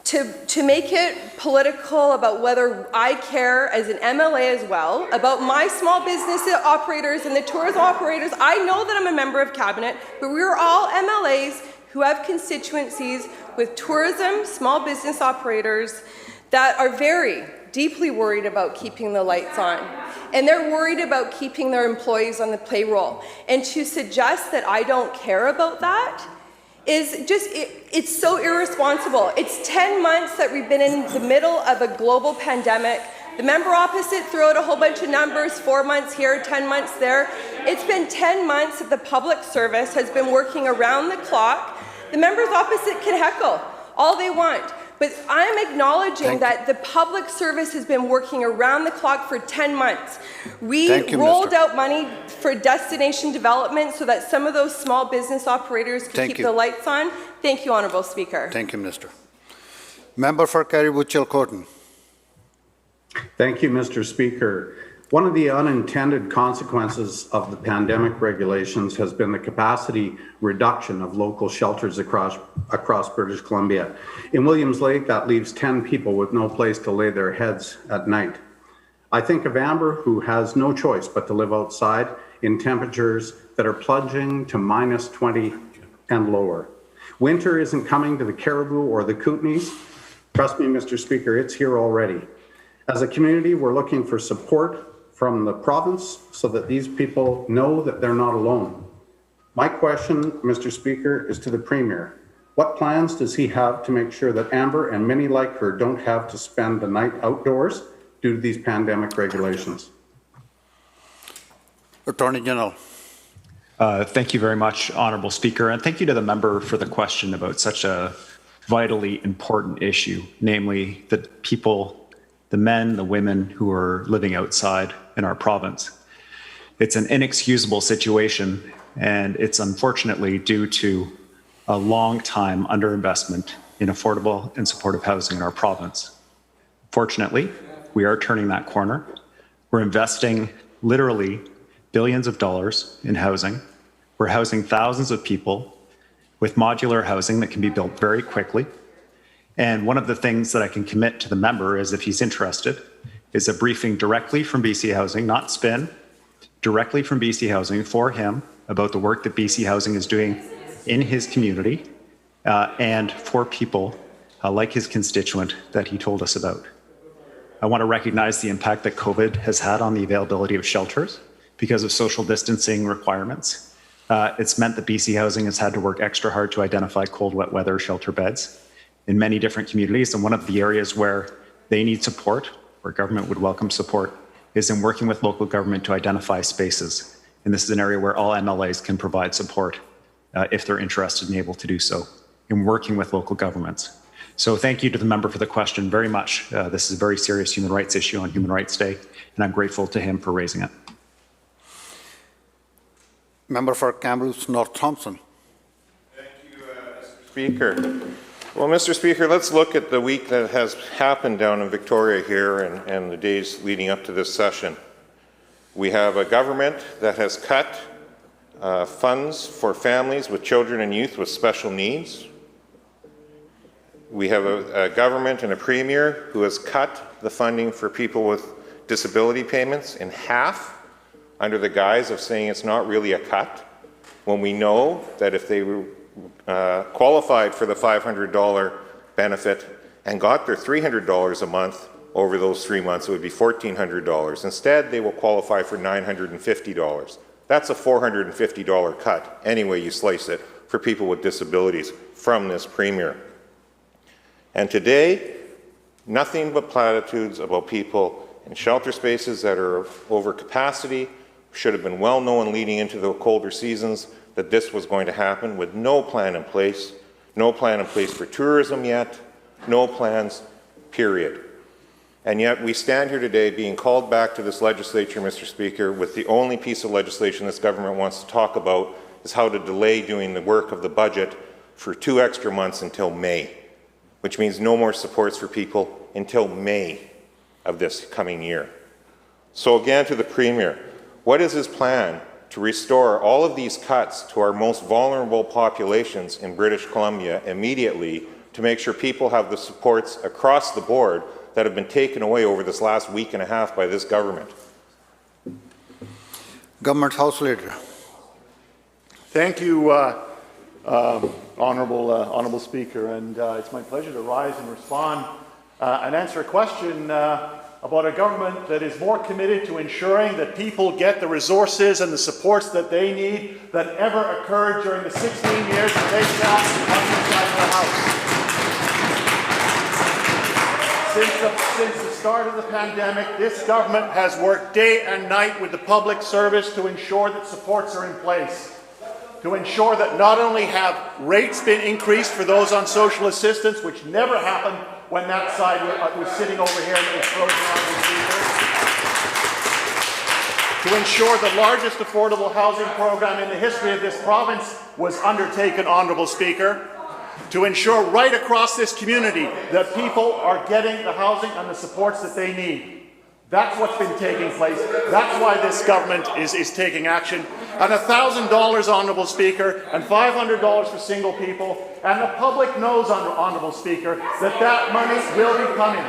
To make it political about whether I care as an MLA as well, about my small business operators and the tourism operators. I know that I'm a member of cabinet, but we're all MLAs who have constituencies with tourism, small business operators that are very deeply worried about keeping the lights on. And they're worried about keeping their employees on the payroll. And to suggest that I don't care about that is just, it's so irresponsible. It's 10 months that we've been in the middle of a global pandemic. The member opposite threw out a whole bunch of numbers, 4 months here, 10 months there. It's been 10 months that the public service has been working around the clock. The members opposite can heckle all they want. But I'm acknowledging that the public service has been working around the clock for 10 months. We rolled out money for destination development so that some of those small business operators could keep the lights on. Thank you, Honourable Speaker.
Thank you, Minister. Member for Caribou-Chilcotin.
Thank you, Mr. Speaker. One of the unintended consequences of the pandemic regulations has been the capacity reduction of local shelters across British Columbia. In Williams Lake, that leaves 10 people with no place to lay their heads at night. I think of Amber, who has no choice but to live outside in temperatures that are plunging to -20 and lower. Winter isn't coming to the Caribou or the Kootenays. Trust me, Mr. Speaker, it's here already. As a community, we're looking for support from the province so that these people know that they're not alone. My question, Mr. Speaker, is to the Premier. What plans does he have to make sure that Amber and many like her don't have to spend the night outdoors due to these pandemic regulations?
Attorney General.
Thank you very much, Honourable Speaker, and thank you to the member for the question about such a vitally important issue, namely the people, the men, the women who are living outside in our province. It's an inexcusable situation, and it's unfortunately due to a long time underinvestment in affordable and supportive housing in our province. Fortunately, we are turning that corner. We're investing literally billions of dollars in housing. We're housing thousands of people with modular housing that can be built very quickly. And one of the things that I can commit to the member is, if he's interested, is a briefing directly from BC Housing, not spin, directly from BC Housing for him about the work that BC Housing is doing in his community and for people like his constituent that he told us about. I want to recognize the impact that COVID has had on the availability of shelters because of social distancing requirements. It's meant that BC Housing has had to work extra hard to identify cold, wet weather shelter beds in many different communities. And one of the areas where they need support, where government would welcome support, is in working with local government to identify spaces. And this is an area where all MLAs can provide support if they're interested and able to do so, in working with local governments. So thank you to the member for the question very much. This is a very serious human rights issue on Human Rights Day, and I'm grateful to him for raising it.
Member for Kamloops North Thompson.
Thank you, Mr. Speaker. Well, Mr. Speaker, let's look at the week that has happened down in Victoria here and the days leading up to this session. We have a government that has cut funds for families with children and youth with special needs. We have a government and a premier who has cut the funding for people with disability payments in half under the guise of saying it's not really a cut, when we know that if they were qualified for the $500 benefit and got their $300 a month over those 3 months, it would be $1,400. Instead, they will qualify for $950. That's a $450 cut, any way you slice it, for people with disabilities from this premier. And today, nothing but platitudes about people in shelter spaces that are over capacity. Should have been well known leading into the colder seasons that this was going to happen, with no plan in place for tourism yet, no plans, period. And yet we stand here today being called back to this legislature, Mr. Speaker, with the only piece of legislation this government wants to talk about is how to delay doing the work of the budget for 2 extra months until May, which means no more supports for people until May of this coming year. So again, to the Premier, what is his plan to restore all of these cuts to our most vulnerable populations in British Columbia immediately, to make sure people have the supports across the board that have been taken away over this last week and a half by this government?
Government House Leader.
Thank you, Honourable Speaker, and it's my pleasure to rise and respond and answer a question about a government that is more committed to ensuring that people get the resources and the supports that they need than ever occurred during the 16 years that they sat on this side of the House. Since the start of the pandemic, this government has worked day and night with the public service to ensure that supports are in place, to ensure that not only have rates been increased for those on social assistance, which never happened when that side was sitting over here and it was frozen on the speaker, to ensure the largest affordable housing program in the history of this province was undertaken, Honourable Speaker, to ensure right across this community that people are getting the housing and the supports that they need. That's what's been taking place. That's why this government is taking action. And $1,000, Honourable Speaker, and $500 for single people. And the public knows, Honourable Speaker, that that money will be coming.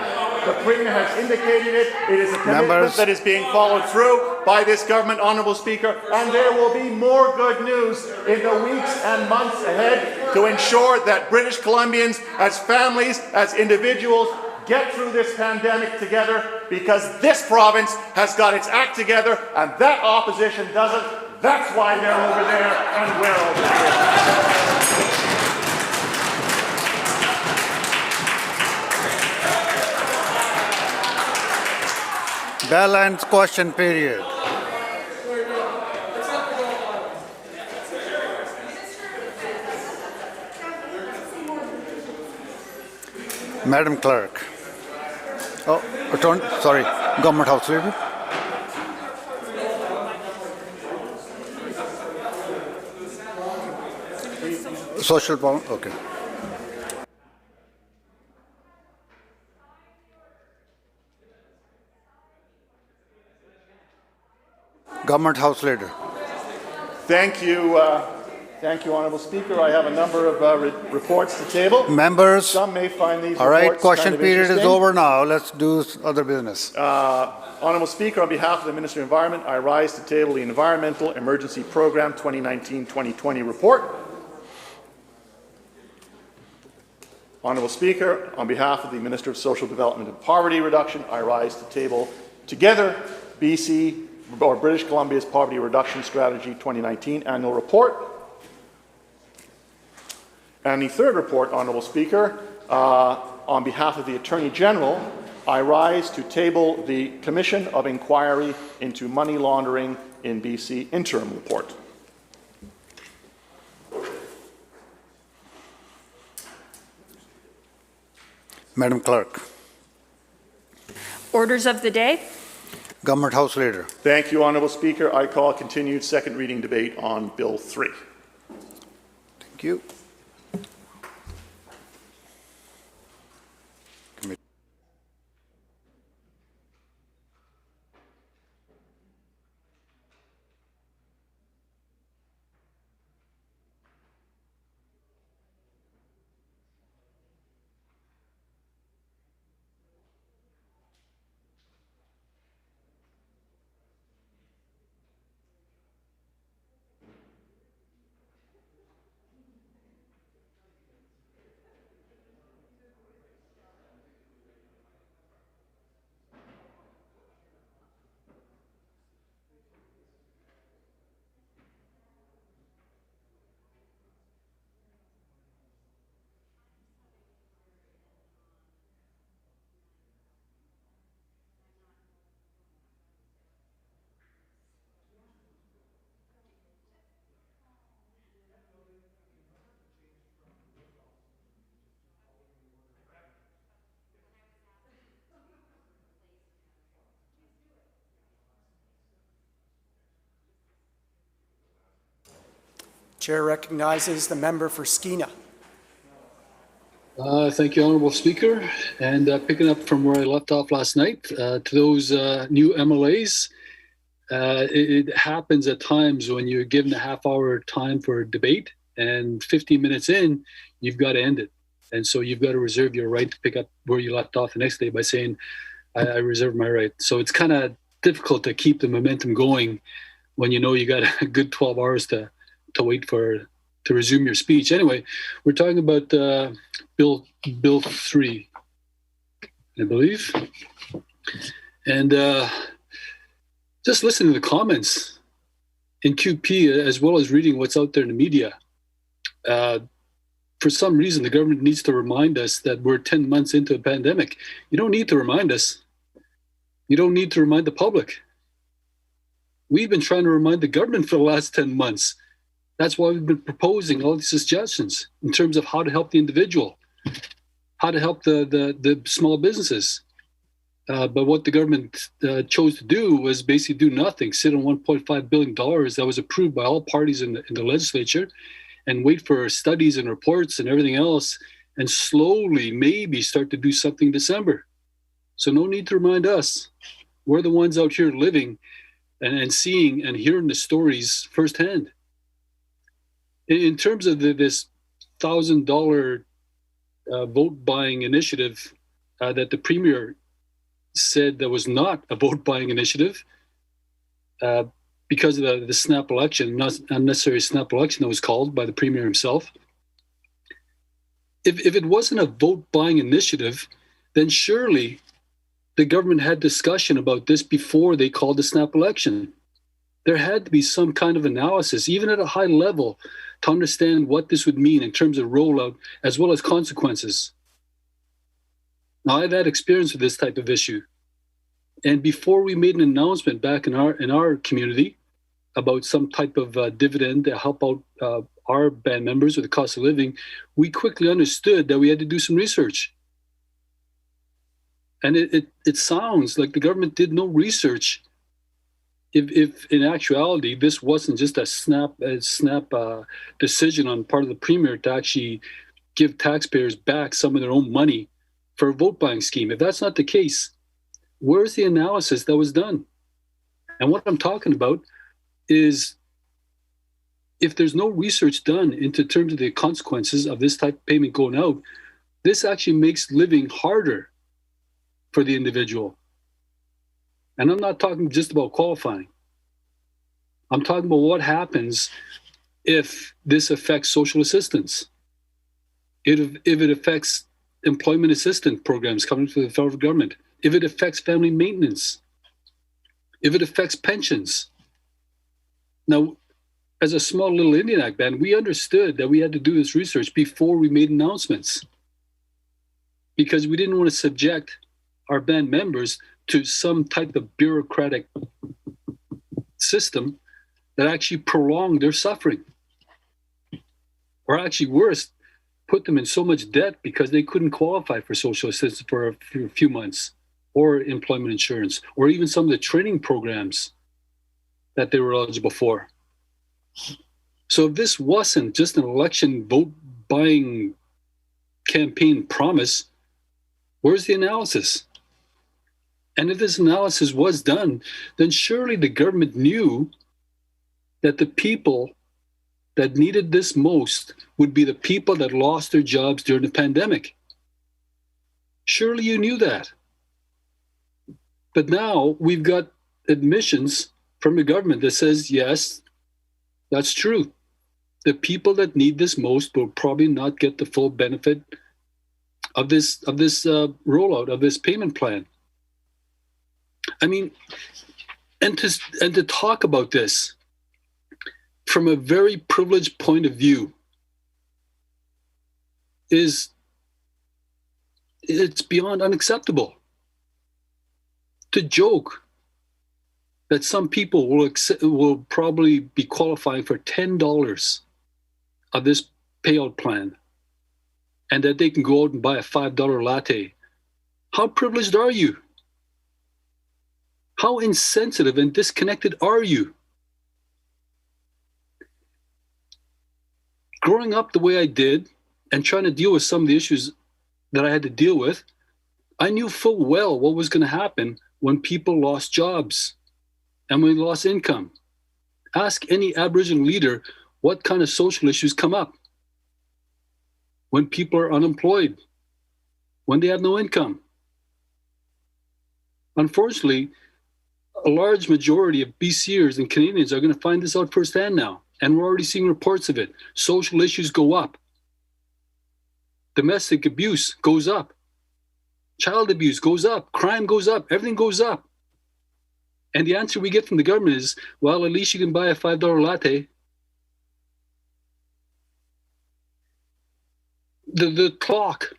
The Premier has indicated it. It is a commitment that is being followed through by this government, Honourable Speaker. And there will be more good news in the weeks and months ahead to ensure that British Columbians, as families, as individuals, get through this pandemic together, because this province has got its act together and that opposition doesn't. That's why they're over there and we're over
here. Bell ends question period. Madam Clerk. Oh, sorry, Government House Leader. Social policy, okay. Government House Leader.
Thank you, Honourable Speaker. I have a number of reports to table.
Members.
Some may find these
all right,
reports
question
kind of
period is over now. Let's do other business.
Honourable Speaker, on behalf of the Minister of Environment, I rise to table the Environmental Emergency Programme 2019-2020 report. Honourable Speaker, on behalf of the Minister of Social Development and Poverty Reduction, I rise to table together BC or British Columbia's Poverty Reduction Strategy 2019 Annual Report. And the third report, Honourable Speaker, on behalf of the Attorney General, I rise to table the Commission of Inquiry into Money Laundering in BC Interim Report.
Madam Clerk.
Orders of the day.
Government House Leader.
Thank you, Honourable Speaker. I call a continued second reading debate on Bill 3.
Thank you.
Chair recognizes the member for Skeena.
Thank you, Honourable Speaker. And picking up from where I left off last night, to those new MLAs, it happens at times when you're given a half-hour time for a debate, and 15 minutes in, you've got to end it. And so you've got to reserve your right to pick up where you left off the next day by saying, I reserve my right. So it's kind of difficult to keep the momentum going when you know you got a good 12 hours to wait to resume your speech. Anyway, we're talking about Bill 3, I believe. And just listening to the comments in QP, as well as reading what's out there in the media, for some reason, the government needs to remind us that we're 10 months into a pandemic. You don't need to remind us. You don't need to remind the public. We've been trying to remind the government for the last 10 months. That's why we've been proposing all these suggestions in terms of how to help the individual, how to help the small businesses. But what the government chose to do was basically do nothing, sit on $1.5 billion that was approved by all parties in the legislature, and wait for studies and reports and everything else, and slowly maybe start to do something in December. So no need to remind us. We're the ones out here living and seeing and hearing the stories firsthand. In terms of this $1,000 vote buying initiative that the Premier said that was not a vote buying initiative because of the snap election, not unnecessary snap election that was called by the Premier himself. If it wasn't a vote buying initiative, then surely the government had discussion about this before they called the snap election. There had to be some kind of analysis, even at a high level, to understand what this would mean in terms of rollout as well as consequences. Now, I've had experience with this type of issue. And before we made an announcement back in our community about some type of dividend to help out our band members with the cost of living, we quickly understood that we had to do some research. And it sounds like the government did no research if in actuality this wasn't just a snap decision on part of the Premier to actually give taxpayers back some of their own money for a vote buying scheme. If that's not the case, where's the analysis that was done? And what I'm talking about is if there's no research done into terms of the consequences of this type of payment going out, this actually makes living harder for the individual. And I'm not talking just about qualifying. I'm talking about what happens if this affects social assistance, if it affects employment assistance programs coming from the federal government, if it affects family maintenance, if it affects pensions. Now, as a small little Indian Act band, we understood that we had to do this research before we made announcements because we didn't want to subject our band members to some type of bureaucratic system that actually prolonged their suffering. Or actually worse, put them in so much debt because they couldn't qualify for social assistance for a few months, or employment insurance, or even some of the training programs that they were eligible for. So if this wasn't just an election vote buying campaign promise, where's the analysis? And if this analysis was done, then surely the government knew that the people that needed this most would be the people that lost their jobs during the pandemic. Surely you knew that. But now we've got admissions from the government that says, yes, that's true. The people that need this most will probably not get the full benefit of this rollout of this payment plan. I mean, and to talk about this from a very privileged point of view it's beyond unacceptable. To joke that some people will probably be qualifying for $10 of this payout plan and that they can go out and buy a $5 latte. How privileged are you? How insensitive and disconnected are you? Growing up the way I did and trying to deal with some of the issues that I had to deal with, I knew full well what was going to happen when people lost jobs and when they lost income. Ask any Aboriginal leader what kind of social issues come up when people are unemployed, when they have no income. Unfortunately, a large majority of BCers and Canadians are going to find this out firsthand now, and we're already seeing reports of it. Social issues go up. Domestic abuse goes up. Child abuse goes up. Crime goes up. Everything goes up. And the answer we get from the government is, well, at least you can buy a $5 latte. The clock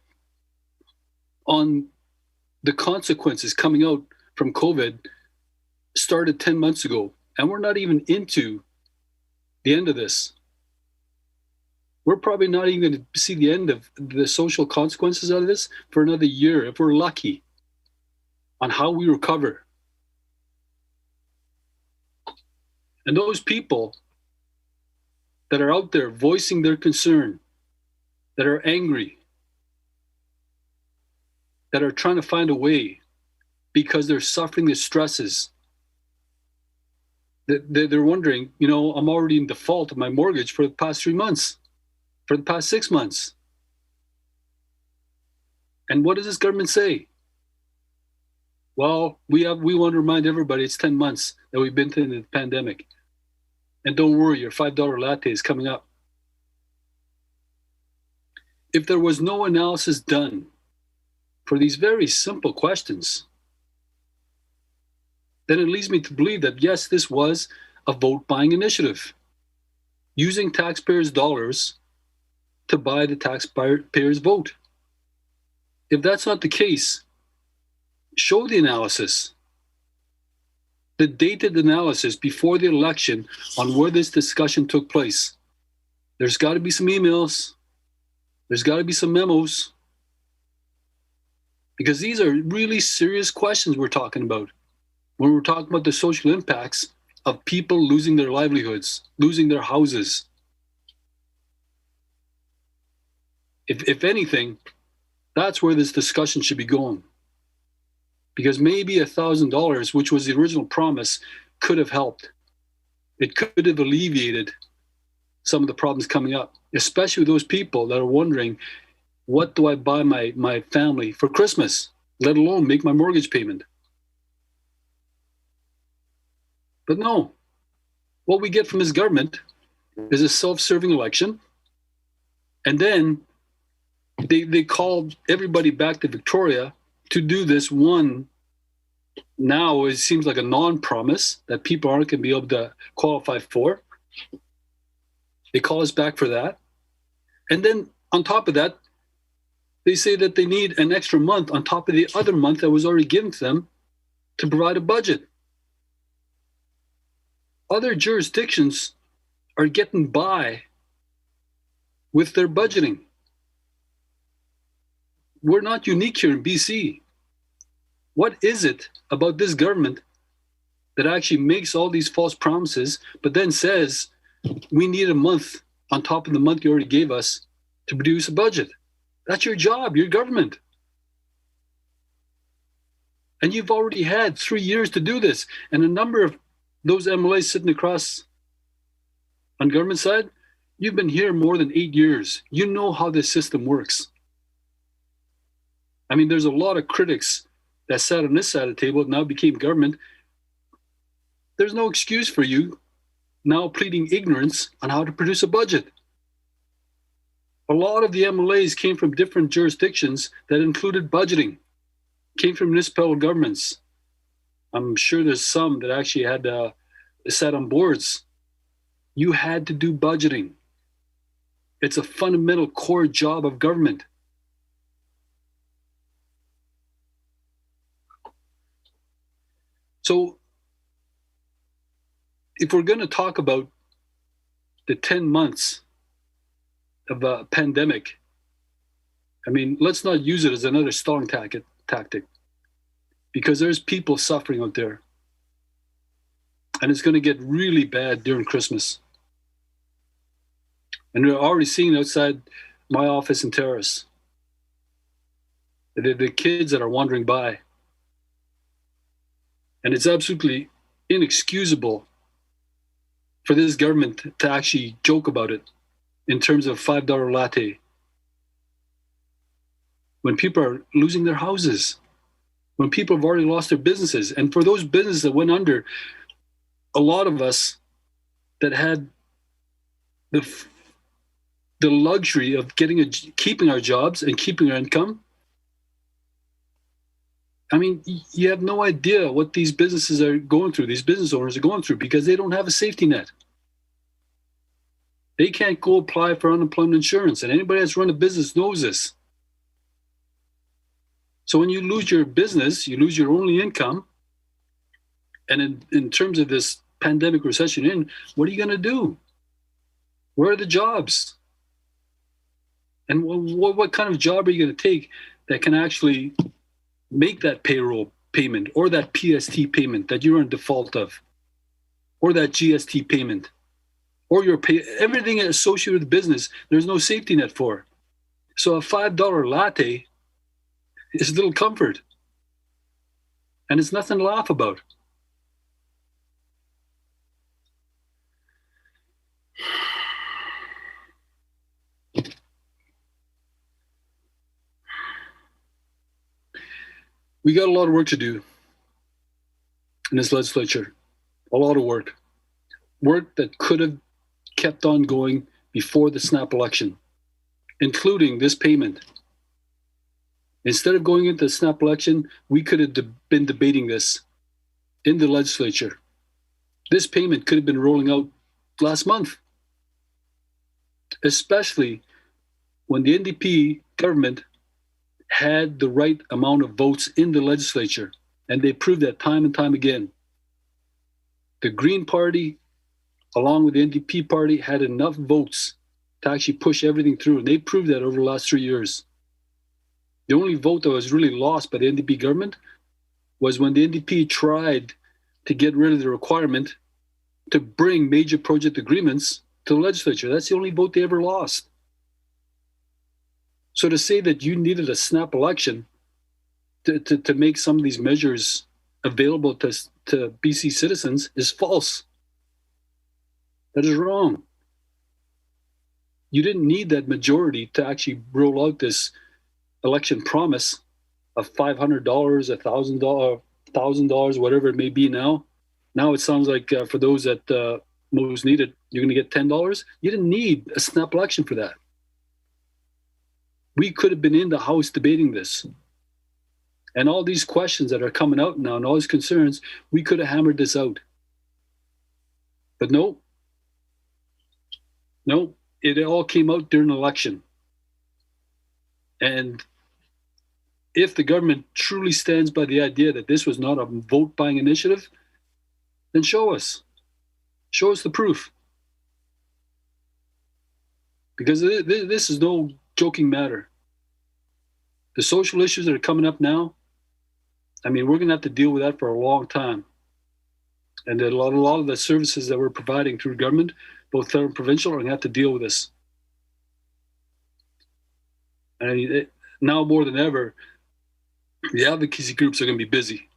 on the consequences coming out from COVID started 10 months ago, and we're not even into the end of this. We're probably not even going to see the end of the social consequences out of this for another year, if we're lucky, on how we recover. And those people that are out there voicing their concern, that are angry, that are trying to find a way because they're suffering the stresses, they're wondering, you know, I'm already in default of my mortgage for the past 3 months, for the past 6 months. And what does this government say? Well, we want to remind everybody it's 10 months that we've been through the pandemic. And don't worry, your $5 latte is coming up. If there was no analysis done for these very simple questions, then it leads me to believe that, yes, this was a vote-buying initiative, using taxpayers' dollars to buy the taxpayers' vote. If that's not the case, show the analysis, the dated analysis before the election on where this discussion took place. There's got to be some emails. There's got to be some memos. Because these are really serious questions we're talking about when we're talking about the social impacts of people losing their livelihoods, losing their houses. If anything, that's where this discussion should be going. Because maybe $1,000, which was the original promise, could have helped. It could have alleviated some of the problems coming up, especially those people that are wondering, what do I buy my family for Christmas, let alone make my mortgage payment? But no, what we get from this government is a self-serving election. And then they called everybody back to Victoria to do this one. Now it seems like a non-promise that people aren't going to be able to qualify for. They call us back for that. And then on top of that, they say that they need an extra month on top of the other month that was already given to them to provide a budget. Other jurisdictions are getting by with their budgeting. we're not unique here in BC. What is it about this government that actually makes all these false promises, but then says we need a month on top of the month you already gave us to produce a budget? That's your job, your government. And you've already had 3 years to do this. And a number of those MLAs sitting across on government side, you've been here more than 8 years. You know how this system works. I mean, there's a lot of critics that sat on this side of the table, now became government. There's no excuse for you now pleading ignorance on how to produce a budget. A lot of the MLAs came from different jurisdictions that included budgeting, came from municipal governments. I'm sure there's some that actually had sat on boards. You had to do budgeting. It's a fundamental core job of government. So if we're going to talk about the 10 months of a pandemic, I mean, let's not use it as another stalling tactic, because there's people suffering out there. And it's going to get really bad during Christmas. And we're already seeing outside my office in Terrace, the kids that are wandering by. And it's absolutely inexcusable for this government to actually joke about it in terms of $5 latte. When people are losing their houses, when people have already lost their businesses. And for those businesses that went under, a lot of us that had the luxury of keeping our jobs and keeping our income, I mean, you have no idea what these businesses are going through, these business owners are going through, because they don't have a safety net. They can't go apply for unemployment insurance, and anybody that's run a business knows this. So when you lose your business, you lose your only income, and in terms of this pandemic recession what are you going to do? Where are the jobs? And what kind of job are you going to take that can actually make that payroll payment or that PST payment that you're in default of, or that GST payment, or your pay, everything associated with business, there's no safety net for. So a $5 latte is little comfort. And it's nothing to laugh about. We got a lot of work to do in this legislature. A lot of work. Work that could have kept on going before the snap election, including this payment. Instead of going into the snap election, we could have been debating this in the legislature. This payment could have been rolling out last month, especially when the NDP government had the right amount of votes in the legislature, and they proved that time and time again. The Green Party, along with the NDP party, had enough votes to actually push everything through, and they proved that over the last 3 years. The only vote that was really lost by the NDP government was when the NDP tried to get rid of the requirement to bring major project agreements to the legislature. That's the only vote they ever lost. So to say that you needed a snap election to make some of these measures available to BC citizens is false. That is wrong. You didn't need that majority to actually roll out this election promise of $500, $1,000, whatever it may be now. Now it sounds like for those that most need it, you're going to get $10. You didn't need a snap election for that. We could have been in the House debating this. And all these questions that are coming out now and all these concerns, we could have hammered this out. But no, it all came out during the election. And if the government truly stands by the idea that this was not a vote-buying initiative, then show us. Show us the proof. Because this is no joking matter. The social issues that are coming up now, I mean, we're going to have to deal with that for a long time. And a lot of the services that we're providing through government, both federal and provincial, are going to have to deal with this. And now more than ever, the advocacy groups are going to be busy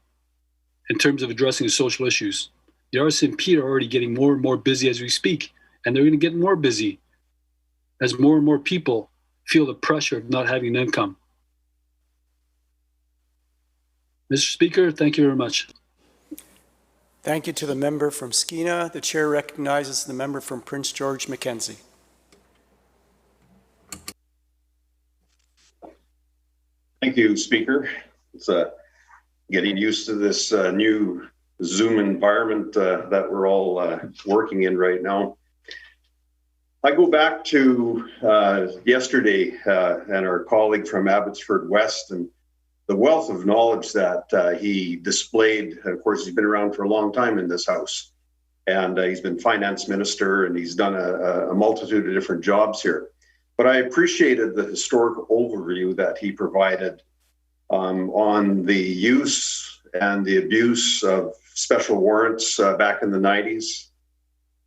in terms of addressing the social issues. The RCMP are already getting more and more busy as we speak, and they're going to get more busy as more and more people feel the pressure of not having an income. Mr. Speaker, thank you very much.
Thank you to the member from Skeena. The chair recognizes the member from Prince George Mackenzie.
Thank you, Speaker. It's getting used to this new Zoom environment that we're all working in right now. I go back to yesterday and our colleague from Abbotsford West and the wealth of knowledge that he displayed. And of course, he's been around for a long time in this House. And he's been finance minister and he's done a multitude of different jobs here. But I appreciated the historical overview that he provided on the use and the abuse of special warrants back in the 90s,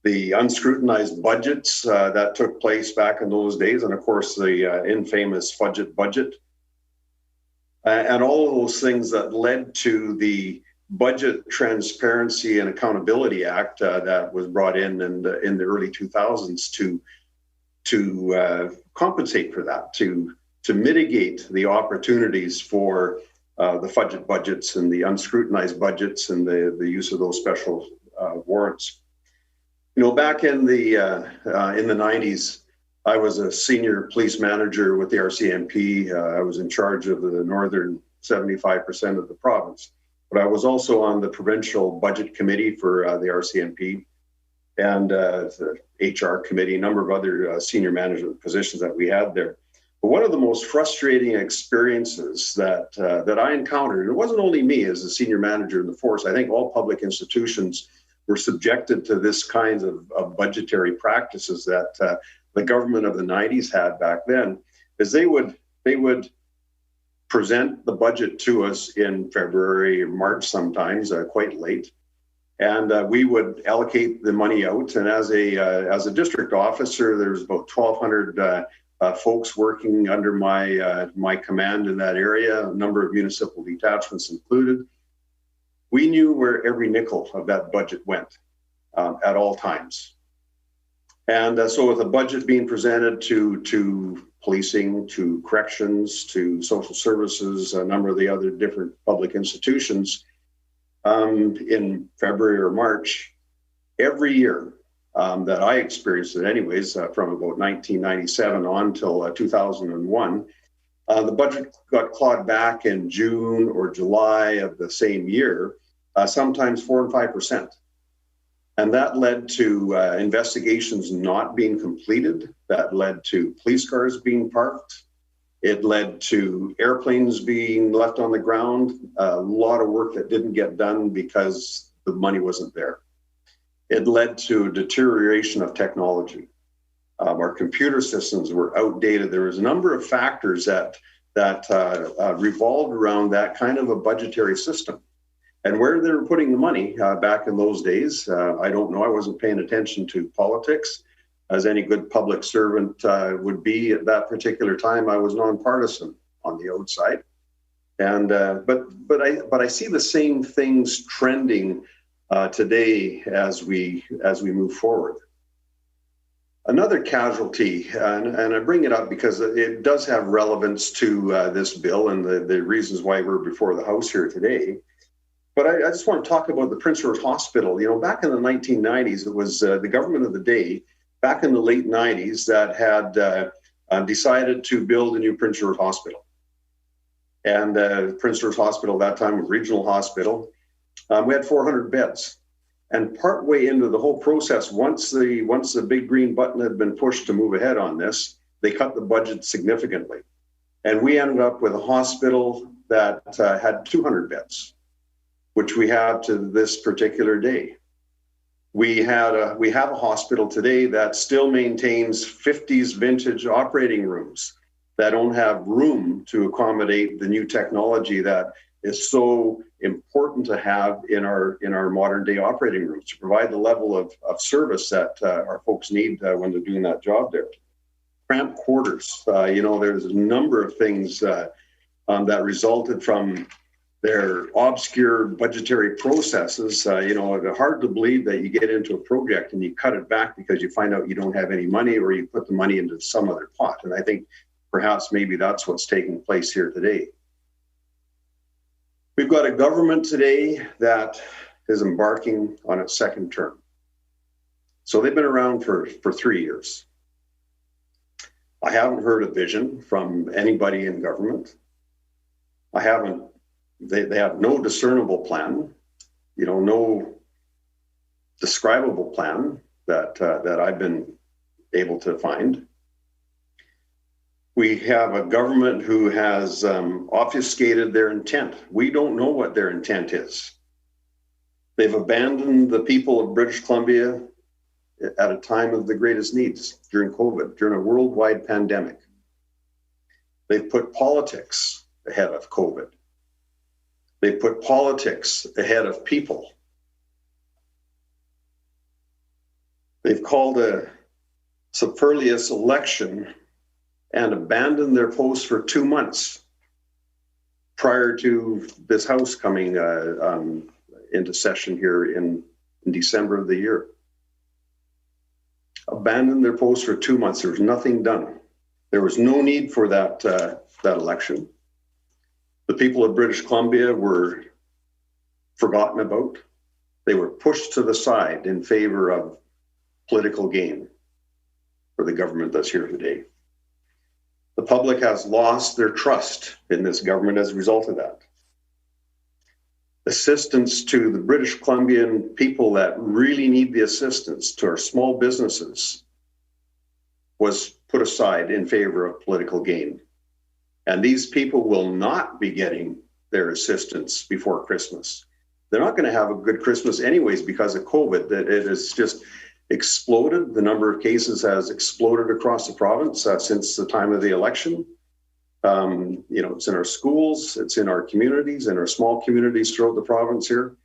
the unscrutinized budgets that took place back in those days, and of course the infamous fudget budget, and all of those things that led to the Budget Transparency and Accountability Act that was brought in the early 2000s to compensate for that, to mitigate the opportunities for the fudget budgets and the unscrutinized budgets and the use of those special warrants. You know, back in the 90s, I was a senior police manager with the RCMP. I was in charge of the northern 75% of the province, but I was also on the provincial budget committee for the RCMP and the HR committee, a number of other senior management positions that we had there. But one of the most frustrating experiences that I encountered, it wasn't only me as a senior manager in the force, I think all public institutions were subjected to this kinds of budgetary practices that the government of the 90s had back then, is they would present the budget to us in February or March sometimes, quite late. And we would allocate the money out. And as a district officer, there's about 1,200 folks working under my command in that area, a number of municipal detachments included. We knew where every nickel of that budget went at all times. And so with the budget being presented to policing, to corrections, to social services, a number of the other different public institutions, in February or March, every year that I experienced it anyways, from about 1997 on till 2001, the budget got clawed back in June or July of the same year, sometimes 4 and 5%. And that led to investigations not being completed. That led to police cars being parked. It led to airplanes being left on the ground, a lot of work that didn't get done because the money wasn't there. It led to deterioration of technology. Our computer systems were outdated. There was a number of factors that revolved around that kind of a budgetary system. And where they were putting the money back in those days, I don't know. I wasn't paying attention to politics, as any good public servant would be at that particular time. I was nonpartisan on the outside, and but I see the same things trending today as we move forward. Another casualty, and I bring it up because it does have relevance to this bill and the reasons why we're before the House here today. But I just want to talk about the Prince George Hospital. You know, back in the 1990s, it was the government of the day, back in the late 90s, that had decided to build a new Prince George Hospital. And Prince George Hospital at that time was a regional hospital. We had 400 beds. And partway into the whole process, once the big green button had been pushed to move ahead on this, they cut the budget significantly. And we ended up with a hospital that had 200 beds, which we have to this particular day. We have a hospital today that still maintains 50s vintage operating rooms. that don't have room to accommodate the new technology that is so important to have in our modern day operating rooms to provide the level of service that our folks need when they're doing that job there. Cramped quarters, there's a number of things that resulted from their obscure budgetary processes. It's hard to believe that you get into a project and you cut it back because you find out you don't have any money, or you put the money into some other pot. And I think perhaps maybe that's what's taking place here today. We've got a government today that is embarking on its second term. So they've been around for 3 years. I haven't heard a vision from anybody in government. They have no discernible plan, no describable plan that I've been able to find. We have a government who has obfuscated their intent. We don't know what their intent is. They've abandoned the people of British Columbia at a time of the greatest needs during COVID, during a worldwide pandemic. They've put politics ahead of COVID. They put politics ahead of people. They've called a superfluous election and abandoned their post for 2 months prior to this House coming into session here in December of the year. Abandoned their post for 2 months. There was nothing done. There was no need for that election. The people of British Columbia were forgotten about. They were pushed to the side in favor of political gain for the government that's here today. The public has lost their trust in this government as a result of that. Assistance to the British Columbian people that really need the assistance, to our small businesses, was put aside in favor of political gain. And these people will not be getting their assistance before Christmas. They're not going to have a good Christmas anyways because of COVID. That it has just exploded. The number of cases has exploded across the province since the time of the election. It's in our schools, it's in our communities, in our small communities throughout the province here.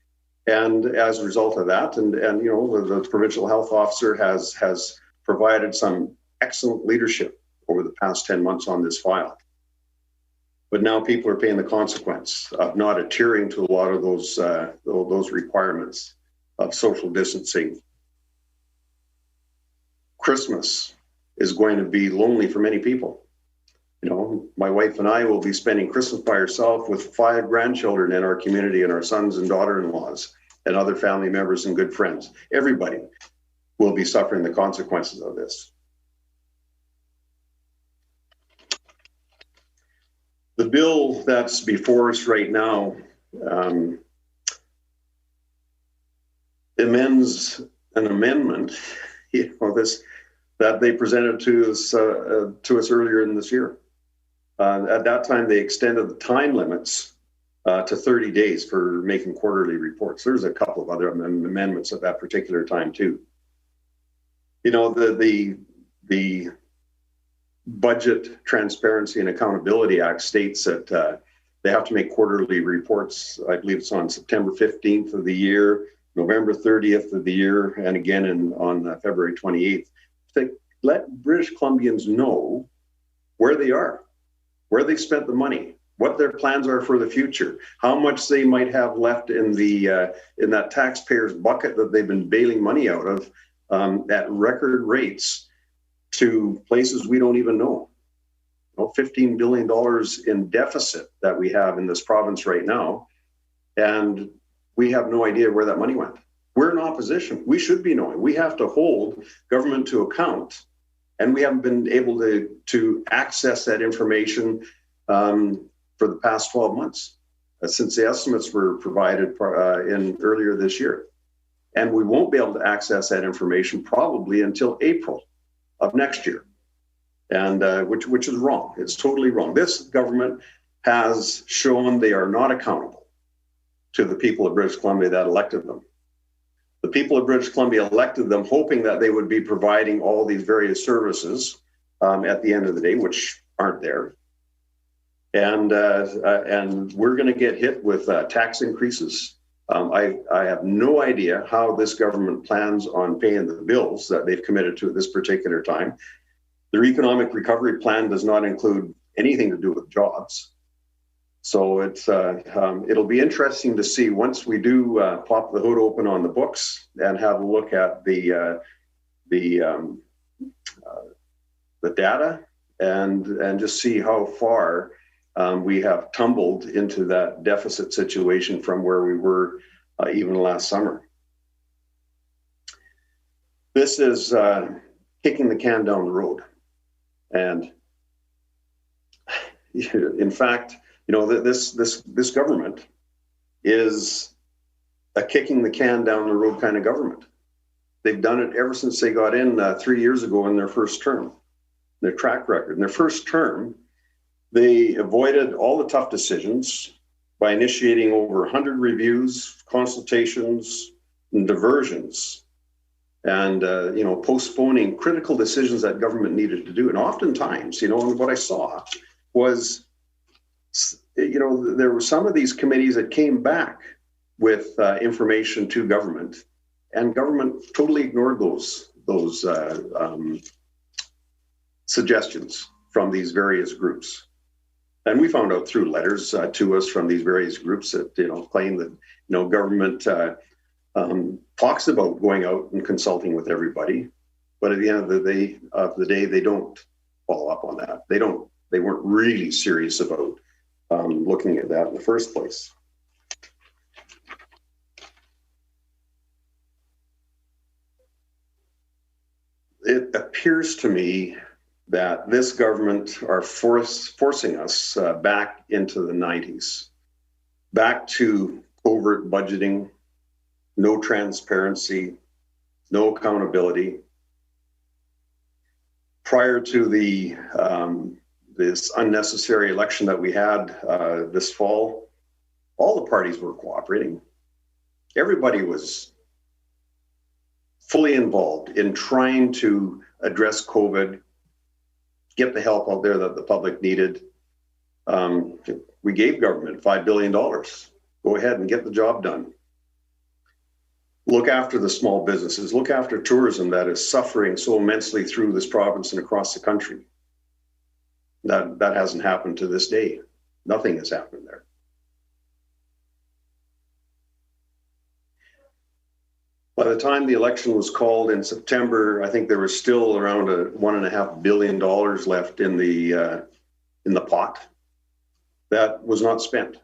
And as a result of that, the provincial health officer has provided some excellent leadership over the past 10 months on this file. But now people are paying the consequence of not adhering to a lot of those requirements of social distancing. Christmas is going to be lonely for many people. My wife and I will be spending Christmas by ourselves with 5 grandchildren in our community and our sons and daughter-in-laws and other family members and good friends. Everybody will be suffering the consequences of this. The bill that's before us right now amends an amendment, that they presented to us earlier in this year. At that time, they extended the time limits to 30 days for making quarterly reports. There's a couple of other amendments at that particular time too. The Budget Transparency and Accountability Act states that they have to make quarterly reports. I believe it's on September 15th of the year, November 30th of the year, and again on February 28th. To let British Columbians know where they are, where they spent the money, what their plans are for the future, how much they might have left in that taxpayers' bucket that they've been bailing money out of at record rates to places we don't even know. $15 billion in deficit that we have in this province right now, and we have no idea where that money went. We're in opposition. We should be knowing. We have to hold government to account, and we haven't been able to access that information for the past 12 months since the estimates were provided in earlier this year. And we won't be able to access that information probably until April of next year, and which is wrong. It's totally wrong. This government has shown they are not accountable to the people of British Columbia that elected them. The people of British Columbia elected them hoping that they would be providing all these various services at the end of the day, which aren't there. And we're going to get hit with tax increases. I have no idea how this government plans on paying the bills that they've committed to at this particular time. Their economic recovery plan does not include anything to do with jobs. So it'll be interesting to see once we do pop the hood open on the books and have a look at the data and just see how far we have tumbled into that deficit situation from where we were even last summer. This is kicking the can down the road. And in fact, you know, this government is a kicking the can down the road kind of government. They've done it ever since they got in 3 years ago in their first term. Their track record. In their first term, they avoided all the tough decisions by initiating over 100 reviews, consultations, and diversions, and you know, postponing critical decisions that government needed to do. And oftentimes, you know, what I saw was, you know, there were some of these committees that came back with information to government, and government totally ignored those suggestions from these various groups. And we found out through letters to us from these various groups that, you know, claim that, you know, government talks about going out and consulting with everybody, but at the end of the day, they don't follow up on that. They weren't really serious about looking at that in the first place. It appears to me that this government are forcing us back into the 90s, back to covert budgeting, no transparency, no accountability. Prior to this unnecessary election that we had this fall, all the parties were cooperating. Everybody was fully involved in trying to address COVID, get the help out there that the public needed. We gave government $5 billion. Go ahead and get the job done. Look after the small businesses. Look after tourism that is suffering so immensely through this province and across the country. That hasn't happened to this day. Nothing has happened there. By the time the election was called in September, I think there was still around $1.5 billion left in the pot that was not spent.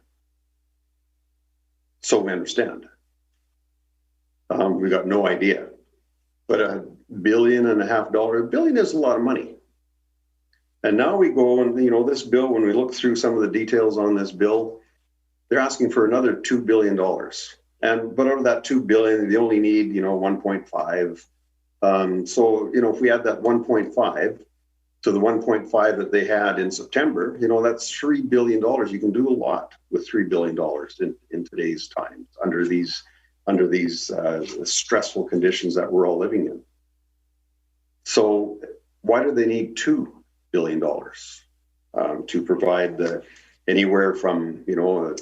So we understand. We got no idea. But $1.5 billion, $1 billion is a lot of money. And now we go and, you know, this bill, when we look through some of the details on this bill, they're asking for another $2 billion. But out of that $2 billion, they only need, you know, 1.5. So, you know, if we add that 1.5 to the 1.5 that they had in September, you know, that's $3 billion. You can do a lot with $3 billion in today's times under these stressful conditions that we're all living in. So why do they need $2 billion to provide anywhere from, you know,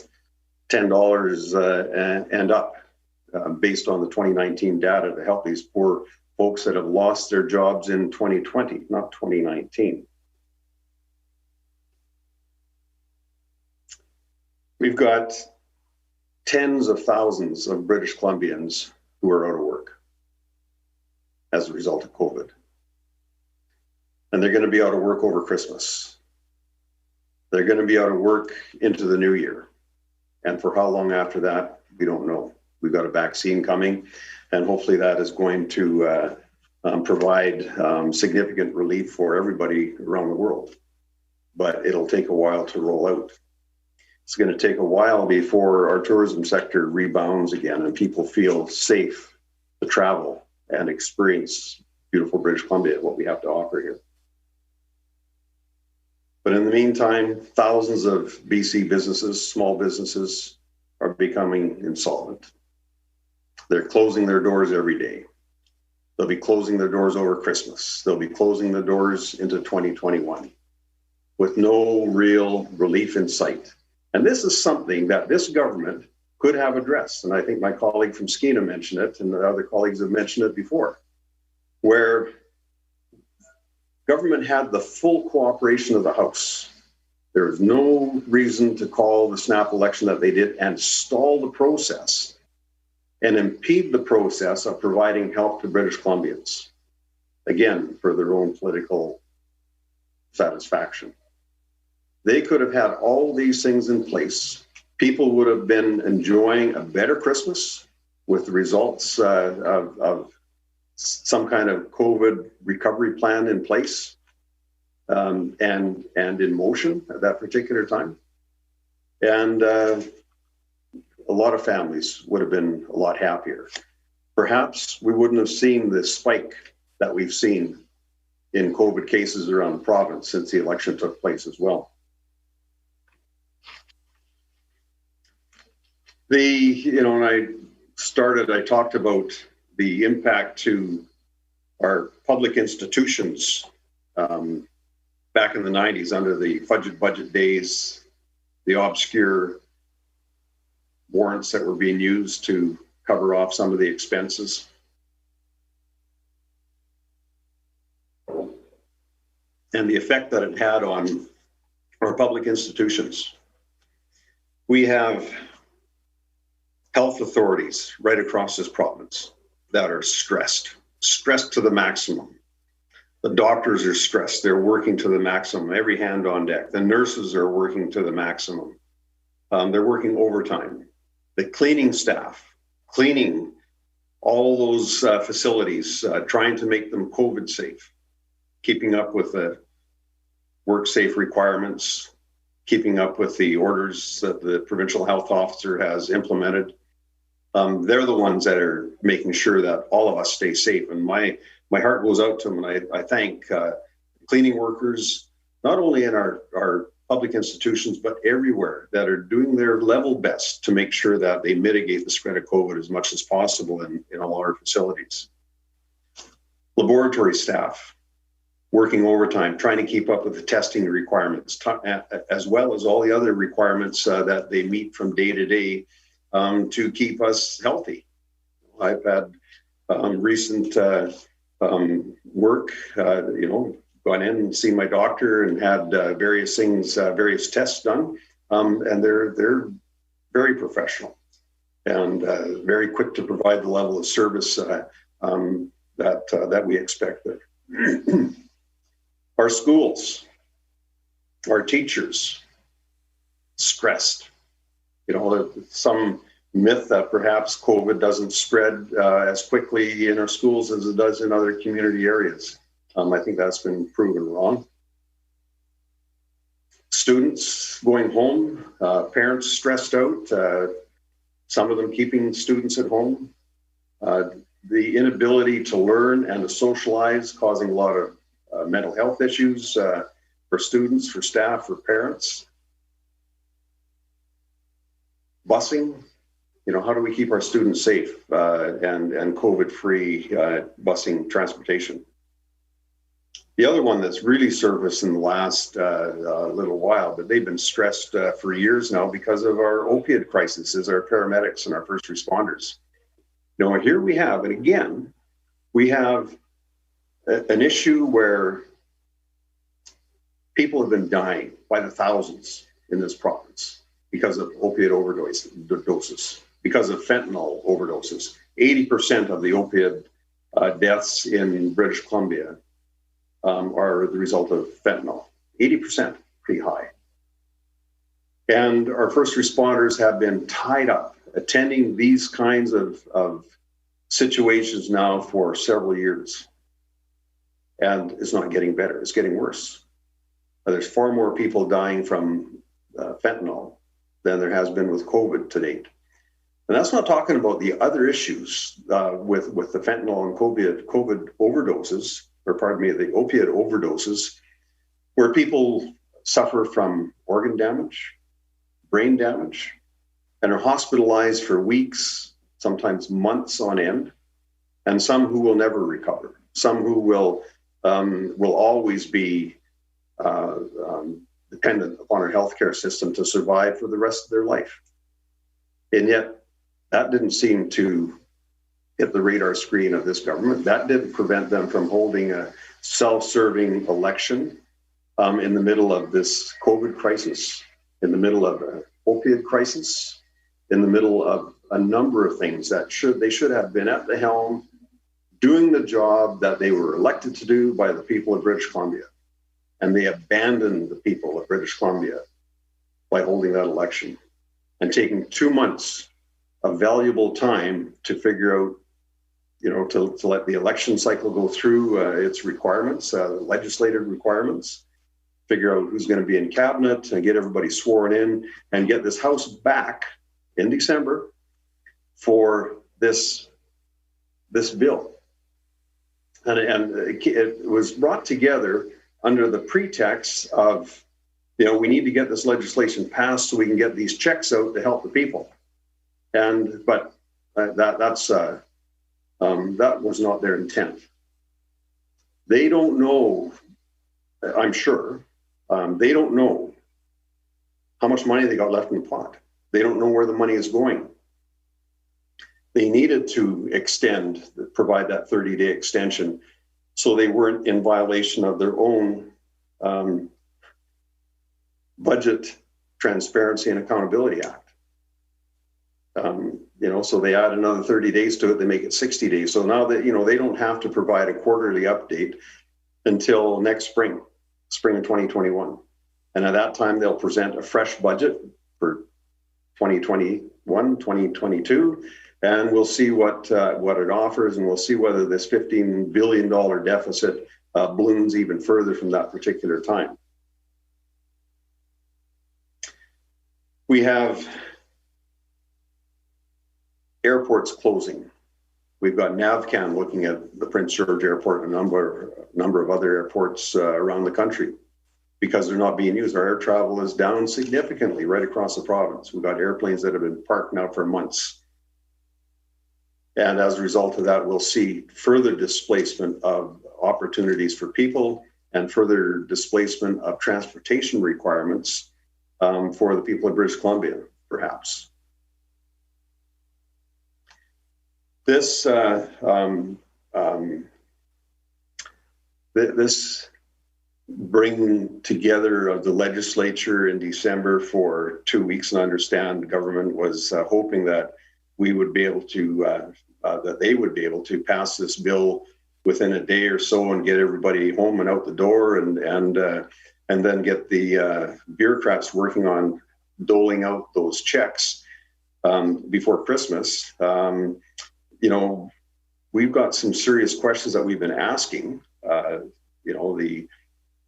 $10 and up based on the 2019 data to help these poor folks that have lost their jobs in 2020, not 2019. We've got tens of thousands of British Columbians who are out of work as a result of COVID. And they're going to be out of work over Christmas. They're going to be out of work into the new year. And for how long after that, we don't know. We've got a vaccine coming, and hopefully that is going to provide significant relief for everybody around the world. But it'll take a while to roll out. It's going to take a while before our tourism sector rebounds again and people feel safe to travel and experience beautiful British Columbia, what we have to offer here. But in the meantime, thousands of BC businesses, small businesses, are becoming insolvent. They're closing their doors every day. They'll be closing their doors over Christmas. They'll be closing the doors into 2021 with no real relief in sight. And this is something that this government could have addressed. And I think my colleague from Skeena mentioned it, and the other colleagues have mentioned it before, where government had the full cooperation of the House. There was no reason to call the snap election that they did and stall the process and impede the process of providing help to British Columbians, again, for their own political satisfaction. They could have had all these things in place. People would have been enjoying a better Christmas with the results of some kind of COVID recovery plan in place and in motion at that particular time. And a lot of families would have been a lot happier. Perhaps we wouldn't have seen the spike that we've seen in COVID cases around the province since the election took place as well. When I started, I talked about the impact to our public institutions back in the 90s under the budget days, the obscure warrants that were being used to cover off some of the expenses. And the effect that it had on our public institutions. We have health authorities right across this province that are stressed to the maximum. The doctors are stressed. They're working to the maximum, every hand on deck. The nurses are working to the maximum. They're working overtime. The cleaning staff, cleaning all those facilities, trying to make them COVID safe, keeping up with the work safe requirements, keeping up with the orders that the provincial health officer has implemented. They're the ones that are making sure that all of us stay safe. And my heart goes out to them, and I thank cleaning workers, not only in our public institutions, but everywhere, that are doing their level best to make sure that they mitigate the spread of COVID as much as possible in all our facilities. Laboratory staff working overtime, trying to keep up with the testing requirements, as well as all the other requirements that they meet from day to day to keep us healthy. I've had recent work, gone in and seen my doctor and had various things, various tests done, and they're very professional and very quick to provide the level of service that we expect there. Our schools, our teachers, stressed. Some myth that perhaps COVID doesn't spread as quickly in our schools as it does in other community areas. I think that's been proven wrong. Students going home, parents stressed out, some of them keeping students at home. The inability to learn and to socialize, causing a lot of mental health issues for students, for staff, for parents. Busing, how do we keep our students safe and COVID-free busing transportation? The other one that's really surfaced in the last little while, but they've been stressed for years now because of our opioid crisis, is our paramedics and our first responders. Here we have, and again, we have an issue where people have been dying by the thousands in this province because of opioid overdoses, because of fentanyl overdoses. 80% of the opioid deaths in British Columbia are the result of fentanyl. 80%, pretty high. And our first responders have been tied up attending these kinds of situations now for several years. And it's not getting better, it's getting worse. There's far more people dying from fentanyl than there has been with COVID to date. And that's not talking about the other issues with the fentanyl and COVID overdoses, or pardon me, the opiate overdoses, where people suffer from organ damage, brain damage, and are hospitalized for weeks, sometimes months on end, and some who will never recover, some who will always be dependent upon our healthcare system to survive for the rest of their life. And yet, that didn't seem to hit the radar screen of this government. That didn't prevent them from holding a self-serving election in the middle of this COVID crisis, in the middle of an opioid crisis, in the middle of a number of things that they should have been at the helm, doing the job that they were elected to do by the people of British Columbia. And they abandoned the people of British Columbia by holding that election and taking 2 months of valuable time to figure out, to let the election cycle go through its requirements, legislative requirements, figure out who's going to be in cabinet and get everybody sworn in and get this House back in December for this bill. And it was brought together under the pretext of, we need to get this legislation passed so we can get these checks out to help the people. But that was not their intent. They don't know, I'm sure, they don't know how much money they got left in the pot. They don't know where the money is going. They needed to provide that 30-day extension so they weren't in violation of their own Budget Transparency and Accountability Act. So they add another 30 days to it, they make it 60 days. So now that, they don't have to provide a quarterly update until next spring of 2021. And at that time, they'll present a fresh budget for 2021, 2022, and we'll see what it offers, and we'll see whether this $15 billion deficit balloons even further from that particular time. We have airports closing. We've got NAVCAN looking at the Prince George Airport and a number of other airports around the country because they're not being used. Our air travel is down significantly right across the province. We've got airplanes that have been parked now for months. And as a result of that, we'll see further displacement of opportunities for people and further displacement of transportation requirements for the people of British Columbia, perhaps. This bringing together of the legislature in December for 2 weeks, and I understand the government was hoping that we would be able to, that they would be able to pass this bill within a day or so and get everybody home and out the door, and then get the bureaucrats working on doling out those checks before Christmas. We've got some serious questions that we've been asking,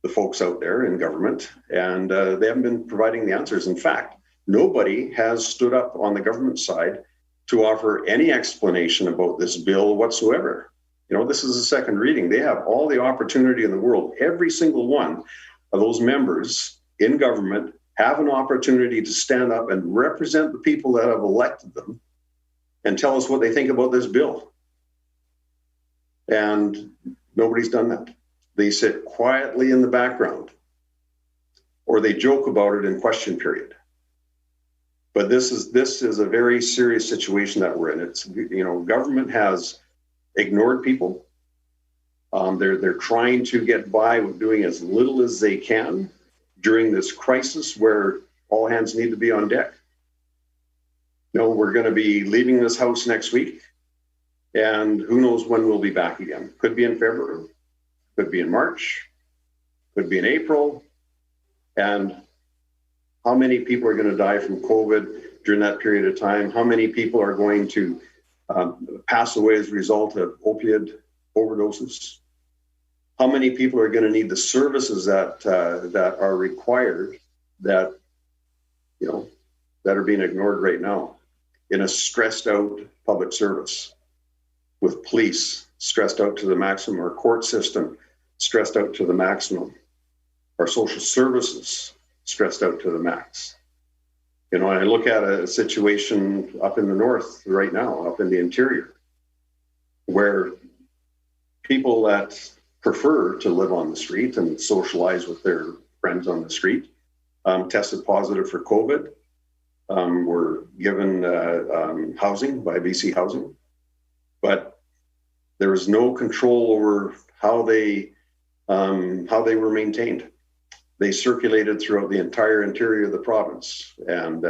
the folks out there in government, and they haven't been providing the answers. In fact, nobody has stood up on the government side to offer any explanation about this bill whatsoever. This is a second reading. They have all the opportunity in the world. Every single one of those members in government have an opportunity to stand up and represent the people that have elected them and tell us what they think about this bill. And nobody's done that. They sit quietly in the background, or they joke about it in question period. But this is a very serious situation that we're in. It's, government has ignored people. They're trying to get by with doing as little as they can during this crisis where all hands need to be on deck. We're going to be leaving this house next week, and who knows when we'll be back again. Could be in February, could be in March, could be in April. And how many people are going to die from COVID during that period of time? How many people are going to pass away as a result of opioid overdoses? How many people are going to need the services that are required that are being ignored right now in a stressed out public service, with police stressed out to the maximum, our court system stressed out to the maximum, our social services stressed out to the max. I look at a situation up in the north right now, up in the interior, where people that prefer to live on the street and socialize with their friends on the street tested positive for COVID were given housing by BC Housing, but there was no control over how they were maintained. They circulated throughout the entire interior of the province, and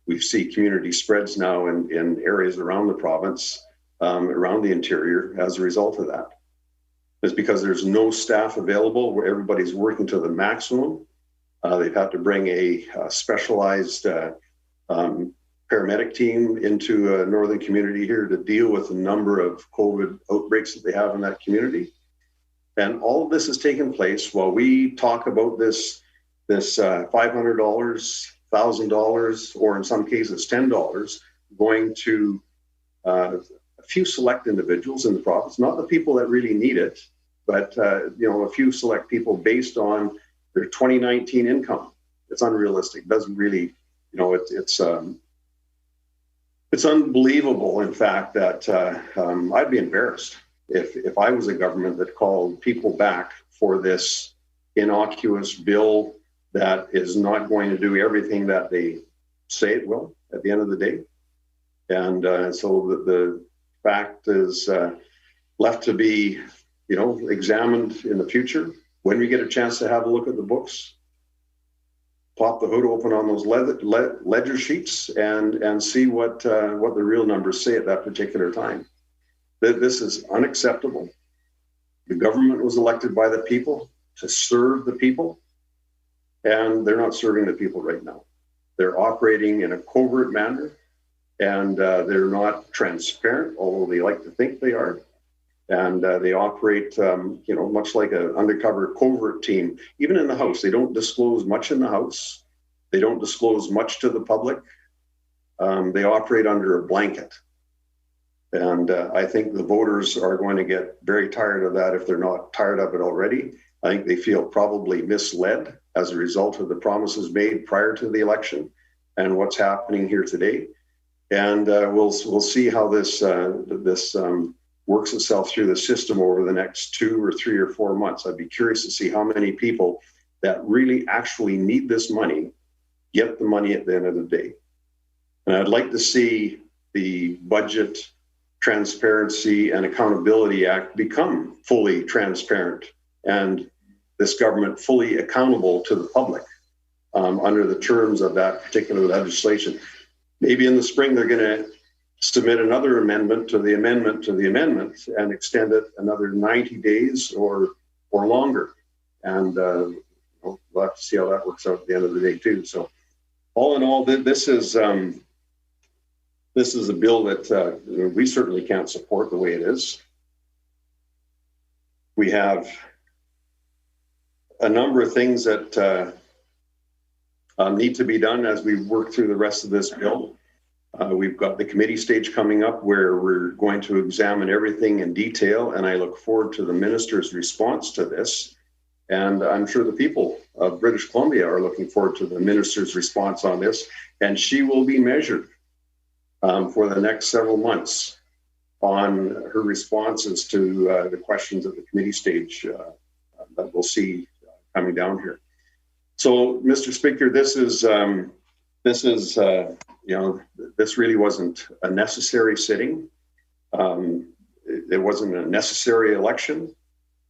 we see community spreads now in areas around the province, around the interior as a result of that. It's because there's no staff available where everybody's working to the maximum. They've had to bring a specialized paramedic team into a northern community here to deal with the number of COVID outbreaks that they have in that community. And all of this has taken place while we talk about this $500, $1,000, or in some cases $10 going to a few select individuals in the province, not the people that really need it, but a few select people based on their 2019 income. It's unrealistic. It doesn't really, it's unbelievable, in fact, that I'd be embarrassed if I was a government that called people back for this innocuous bill that is not going to do everything that they say it will at the end of the day. And so the fact is left to be, examined in the future. When we get a chance to have a look at the books, pop the hood open on those ledger sheets and see what the real numbers say at that particular time. This is unacceptable. The government was elected by the people to serve the people, and they're not serving the people right now. They're operating in a covert manner, and they're not transparent, although they like to think they are. And they operate, much like an undercover covert team. Even in the House, they don't disclose much in the House. They don't disclose much to the public. They operate under a blanket. And I think the voters are going to get very tired of that if they're not tired of it already. I think they feel probably misled as a result of the promises made prior to the election and what's happening here today. And we'll see how this works itself through the system over the next 2 or 3 or 4 months. I'd be curious to see how many people that really actually need this money get the money at the end of the day. And I'd like to see the Budget Transparency and Accountability Act become fully transparent and this government fully accountable to the public under the terms of that particular legislation. Maybe in the spring they're going to submit another amendment to the amendment and extend it another 90 days or longer. And we'll have to see how that works out at the end of the day too. So all in all, this is a bill that we certainly can't support the way it is. We have a number of things that need to be done as we work through the rest of this bill. We've got the committee stage coming up where we're going to examine everything in detail, and I look forward to the minister's response to this. And I'm sure the people of British Columbia are looking forward to the minister's response on this, and she will be measured for the next several months on her responses to the questions at the committee stage that we'll see coming down here. So, Mr. Speaker, this really wasn't a necessary sitting. It wasn't a necessary election.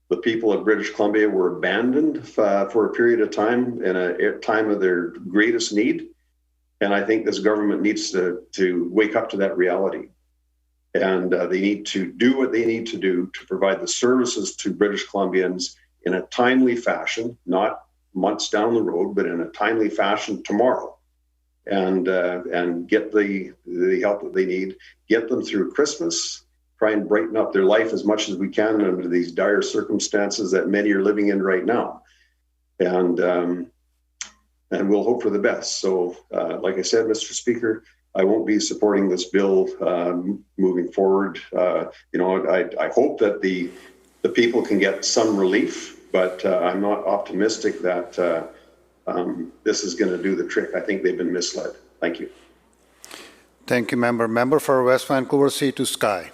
The people of British Columbia were abandoned for a period of time in a time of their greatest need. And I think this government needs to wake up to that reality. And they need to do what they need to do to provide the services to British Columbians in a timely fashion, not months down the road, but in a timely fashion tomorrow. And get the help that they need, get them through Christmas, try and brighten up their life as much as we can under these dire circumstances that many are living in right now. And we'll hope for the best. So, like I said, Mr. Speaker, I won't be supporting this bill moving forward. I hope that the people can get some relief, but I'm not optimistic that this is going to do the trick. I think they've been misled. Thank you.
Thank you, member. Member for West Vancouver C2 Sky.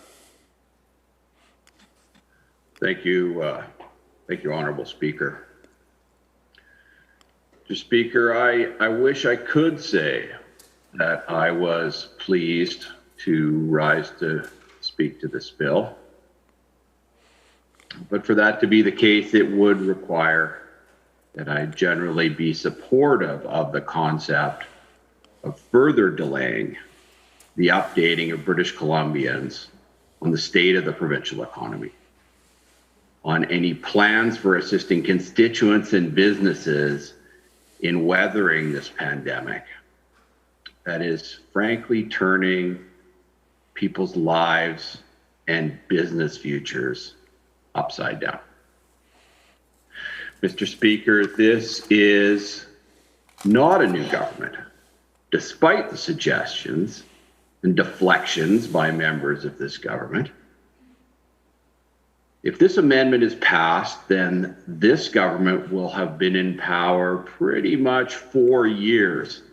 Thank you, Honorable Speaker. Mr. Speaker, I wish I could say that I was pleased to rise to speak to this bill. But for that to be the case, it would require that I generally be supportive of the concept of further delaying the updating of British Columbians on the state of the provincial economy, on any plans for assisting constituents and businesses in weathering this pandemic that is frankly turning people's lives and business futures upside down. Mr. Speaker, this is not a new government, despite the suggestions and deflections by members of this government. If this amendment is passed, then this government will have been in power pretty much 4 years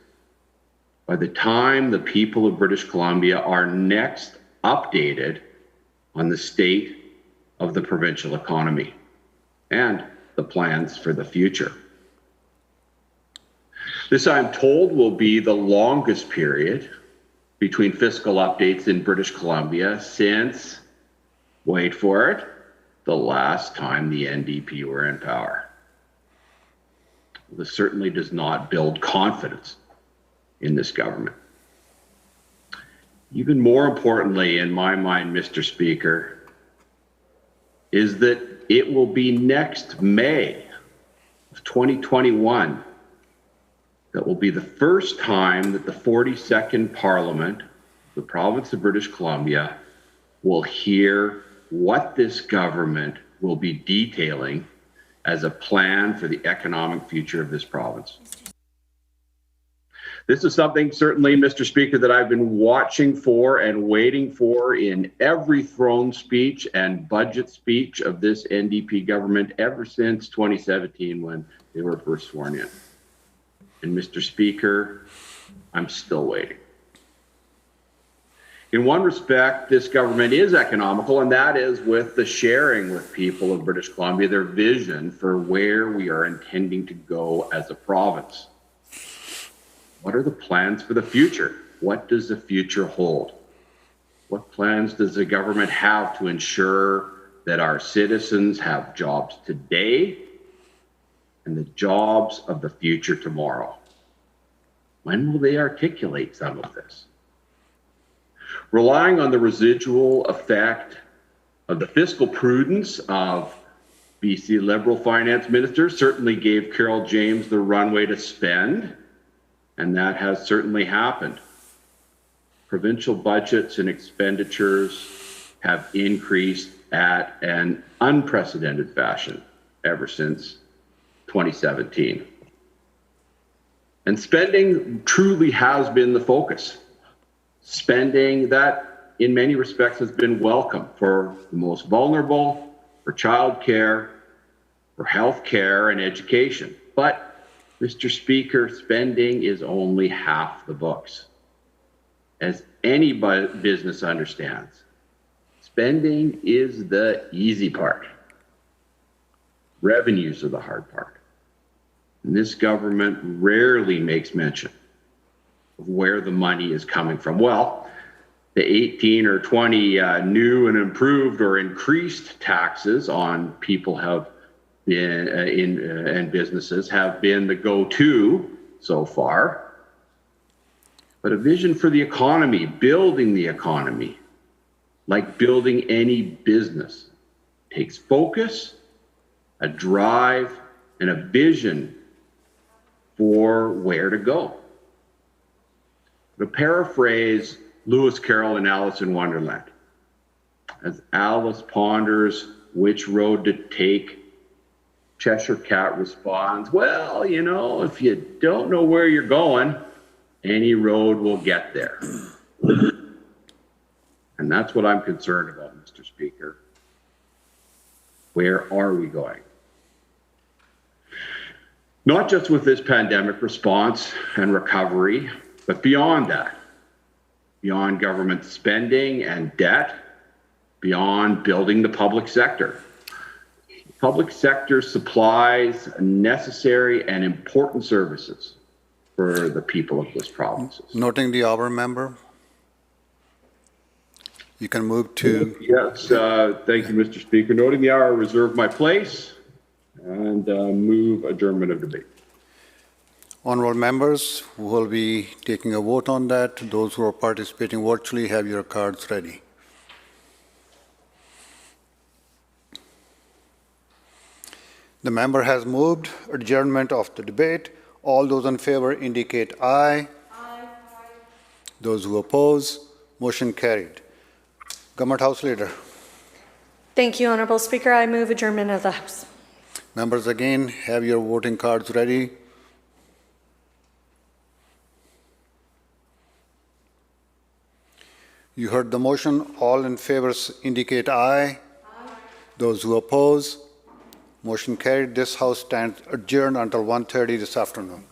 by the time the people of British Columbia are next updated on the state of the provincial economy and the plans for the future. This, I'm told, will be the longest period between fiscal updates in British Columbia since, wait for it, the last time the NDP were in power. This certainly does not build confidence in this government. Even more importantly, in my mind, Mr. Speaker, is that it will be next May of 2021 that will be the first time that the 42nd Parliament, the province of British Columbia, will hear what this government will be detailing as a plan for the economic future of this province. This is something, certainly, Mr. Speaker, that I've been watching for and waiting for in every throne speech and budget speech of this NDP government ever since 2017 when they were first sworn in. And Mr. Speaker, I'm still waiting. In one respect, this government is economical, and that is with the sharing with people of British Columbia their vision for where we are intending to go as a province. What are the plans for the future? What does the future hold? What plans does the government have to ensure that our citizens have jobs today and the jobs of the future tomorrow? When will they articulate some of this? Relying on the residual effect of the fiscal prudence of BC Liberal finance ministers certainly gave Carol James the runway to spend, and that has certainly happened. Provincial budgets and expenditures have increased at an unprecedented fashion ever since 2017. And spending truly has been the focus. Spending that in many respects has been welcome for the most vulnerable, for childcare, for health care and education. But Mr. Speaker, spending is only half the books. As any business understands, spending is the easy part. Revenues are the hard part. And this government rarely makes mention of where the money is coming from. Well, the 18 or 20 new and improved or increased taxes on people have been and businesses have been the go-to so far. But a vision for the economy, building the economy, like building any business, takes focus, a drive, and a vision for where to go. To paraphrase Lewis Carroll in Alice in Wonderland, as Alice ponders which road to take, Cheshire Cat responds, well, you know, if you don't know where you're going, any road will get there. And that's what I'm concerned about, Mr. Speaker. Where are we going? Not just with this pandemic response and recovery, but beyond that, beyond government spending and debt, beyond building the public sector. public sector supplies necessary and important services for the people of this province.
Noting the hour, member. You can move to...
Yes, thank you, Mr. Speaker. Noting the hour, I reserve my place and move adjournment of debate.
Honorable members who will be taking a vote on that, those who are participating virtually, have your cards ready. The member has moved adjournment of the debate. All those in favor indicate aye. Aye. Those who oppose, motion carried. Government House Leader.
Thank you, Honorable Speaker. I move adjournment of the House.
Members, again, have your voting cards ready. You heard the motion. All in favor indicate aye. Aye. Those who oppose, motion carried. This House stands adjourned until 1:30 this afternoon.